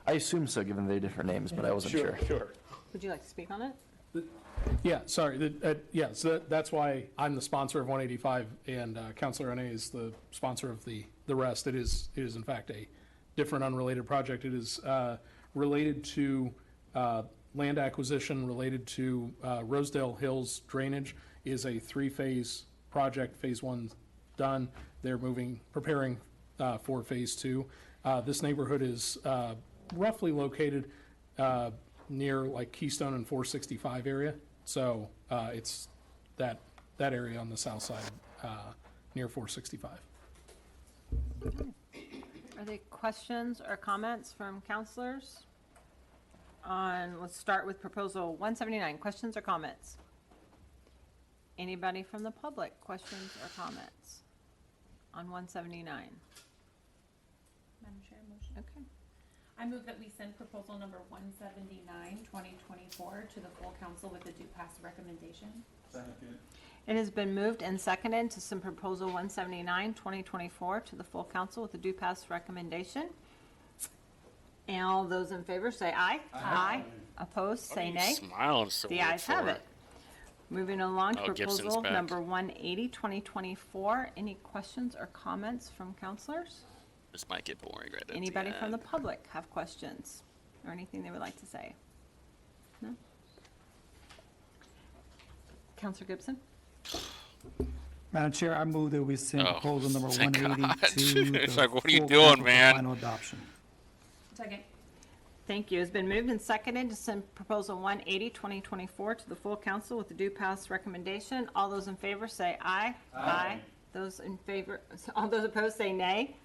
I assume so, given they're different names, but I wasn't sure. Sure. Would you like to speak on it? Yeah, sorry. So that's why I'm the sponsor of 185, and Councilor Renee is the sponsor of the rest. It is in fact a different, unrelated project. It is related to land acquisition, related to Rosedale Hills drainage. Is a 3-phase project, phase one's done. They're preparing for phase two. This neighborhood is roughly located near like Keystone and 465 area. So it's that area on the south side near 465. Are there questions or comments from counselors let's start with proposal 179. Questions or comments? Anybody from the public, questions or comments on 179? Madam Chair, motion. Okay. I move that we send proposal number 179, 2024 to the full council with a due pass recommendation. Second. It has been moved and seconded to send proposal 179, 2024 to the full council with a due pass recommendation. And all those in favor say aye. Aye. Opposed, say nay. Smiling so The much ayes have for? it. Moving along to Gibson's proposal back. number 180, 2024. Any questions or comments from counselors? This might get boring right at Anybody the from the end. public have questions or anything they would like to say? No? Counselor Gibson? Madam Chair, I move that we send Oh, proposal number thank 180 to It's the like, what are you full doing, council for man? final adoption. Second. Thank you. It's been moved and seconded to send proposal 180, 2024 to the full council with the due pass recommendation. All those in favor say aye. Aye. Those in favor, all those opposed say nay.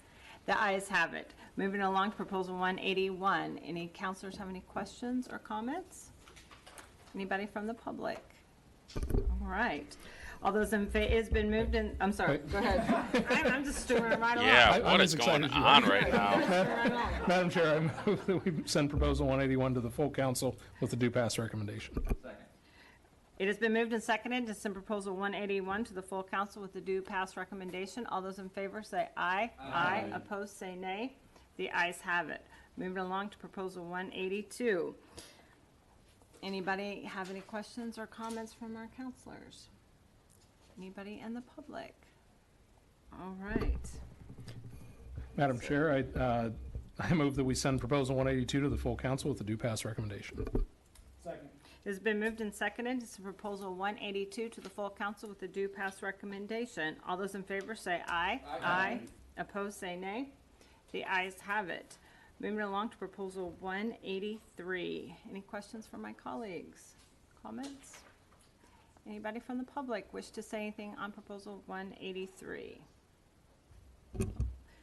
The ayes have it. Moving along to proposal 181. Any counselors have any questions or comments? Anybody from the public? All right. All those in favor, it's been moved and, I'm sorry, go ahead. I'm just doing it right along. Yeah, I'm what as is going excited as you on are. right now? Madam Chair, I move that we send proposal 181 to the full council with a due pass recommendation. It has been moved and seconded to send proposal 181 to the full council with the due pass recommendation. All those in favor say aye. Aye. Opposed, say nay. The ayes have it. Moving along to proposal 182. Anybody have any questions or comments from our counselors? Anybody in the public? All right. Madam Chair, I move that we send proposal 182 to the full council with a due pass recommendation. Second. It has been moved and seconded to send proposal 182 to the full council with the due pass recommendation. All those in favor say aye. Aye. Opposed, say nay. The ayes have it. Moving along to proposal 183. Any questions from my colleagues? Comments? Anybody from the public wish to say anything on proposal 183?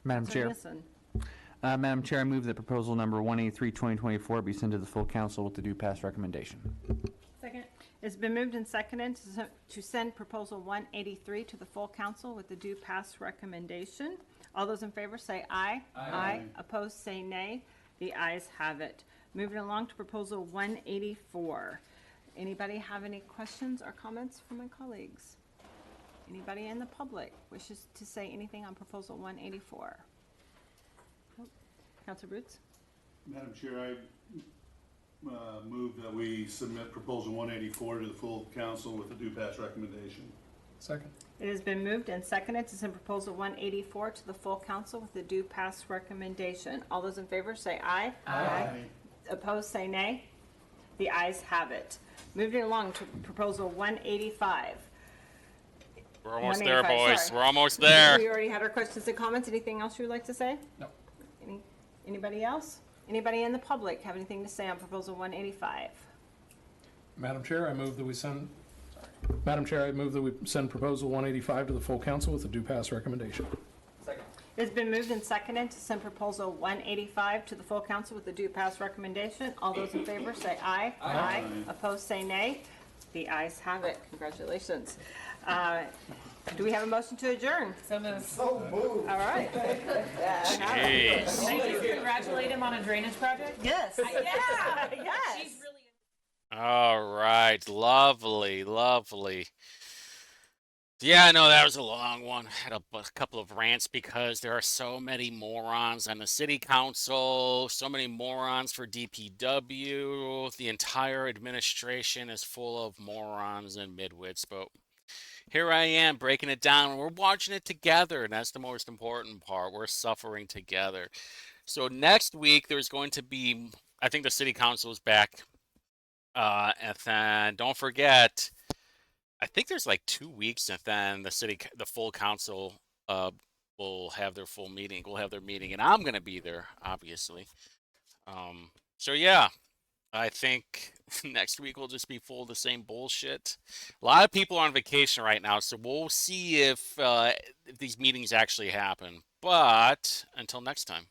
Madam Counselor Chair. Nissen. Madam Chair, I move that proposal number 183, 2024 be sent to the full council with the due pass recommendation. Second. It's been moved and seconded to send proposal 183 to the full council with the due pass recommendation. All those in favor say aye. Aye. Opposed, say nay. The ayes have it. Moving along to proposal 184. Anybody have any questions or comments from my colleagues? Anybody in the public wishes to say anything on proposal 184? Nope. Counselor Boots? Madam Chair, I move that we submit proposal 184 to the full council with a due pass recommendation. Second. It has been moved and seconded to send proposal 184 to the full council with the due pass recommendation. All those in favor say aye. Aye. Opposed, say nay. The ayes have it. Moving along to proposal 185. We're almost there, 185, boys. sorry. We're almost there. We already had our questions and comments. Anything else you would like to say? No. Anybody else? Anybody in the public have anything to say on proposal 185? Madam Chair, I move that we send proposal 185 to the full council with a due pass recommendation. It's been moved and seconded to send proposal 185 to the full council with the due pass recommendation. All those in favor say aye. Aye. Opposed, say nay. The ayes have it. Congratulations. Do we have a motion to adjourn? So moved. All right. Jeez. Thank you. Congratulate him on a drainage project? Yes. Yeah. Yes. She's really. All right. Lovely, lovely. Yeah, I know that was a long one. Had a couple of rants because there are so many morons on the city council, so many morons for DPW. The entire administration is full of morons and midwits, but here I am breaking it down. We're watching it together, and that's the most important part. We're suffering together. So next week, there's going to be, I think the city council is back. And then don't forget, I think there's like 2 weeks, and then the full council will have their full meeting. We'll have their meeting, and I'm gonna be there, obviously. So yeah, I think next week will just be full of the same bullshit. A lot of people are on vacation right now, so we'll see if these meetings actually happen. But until next time.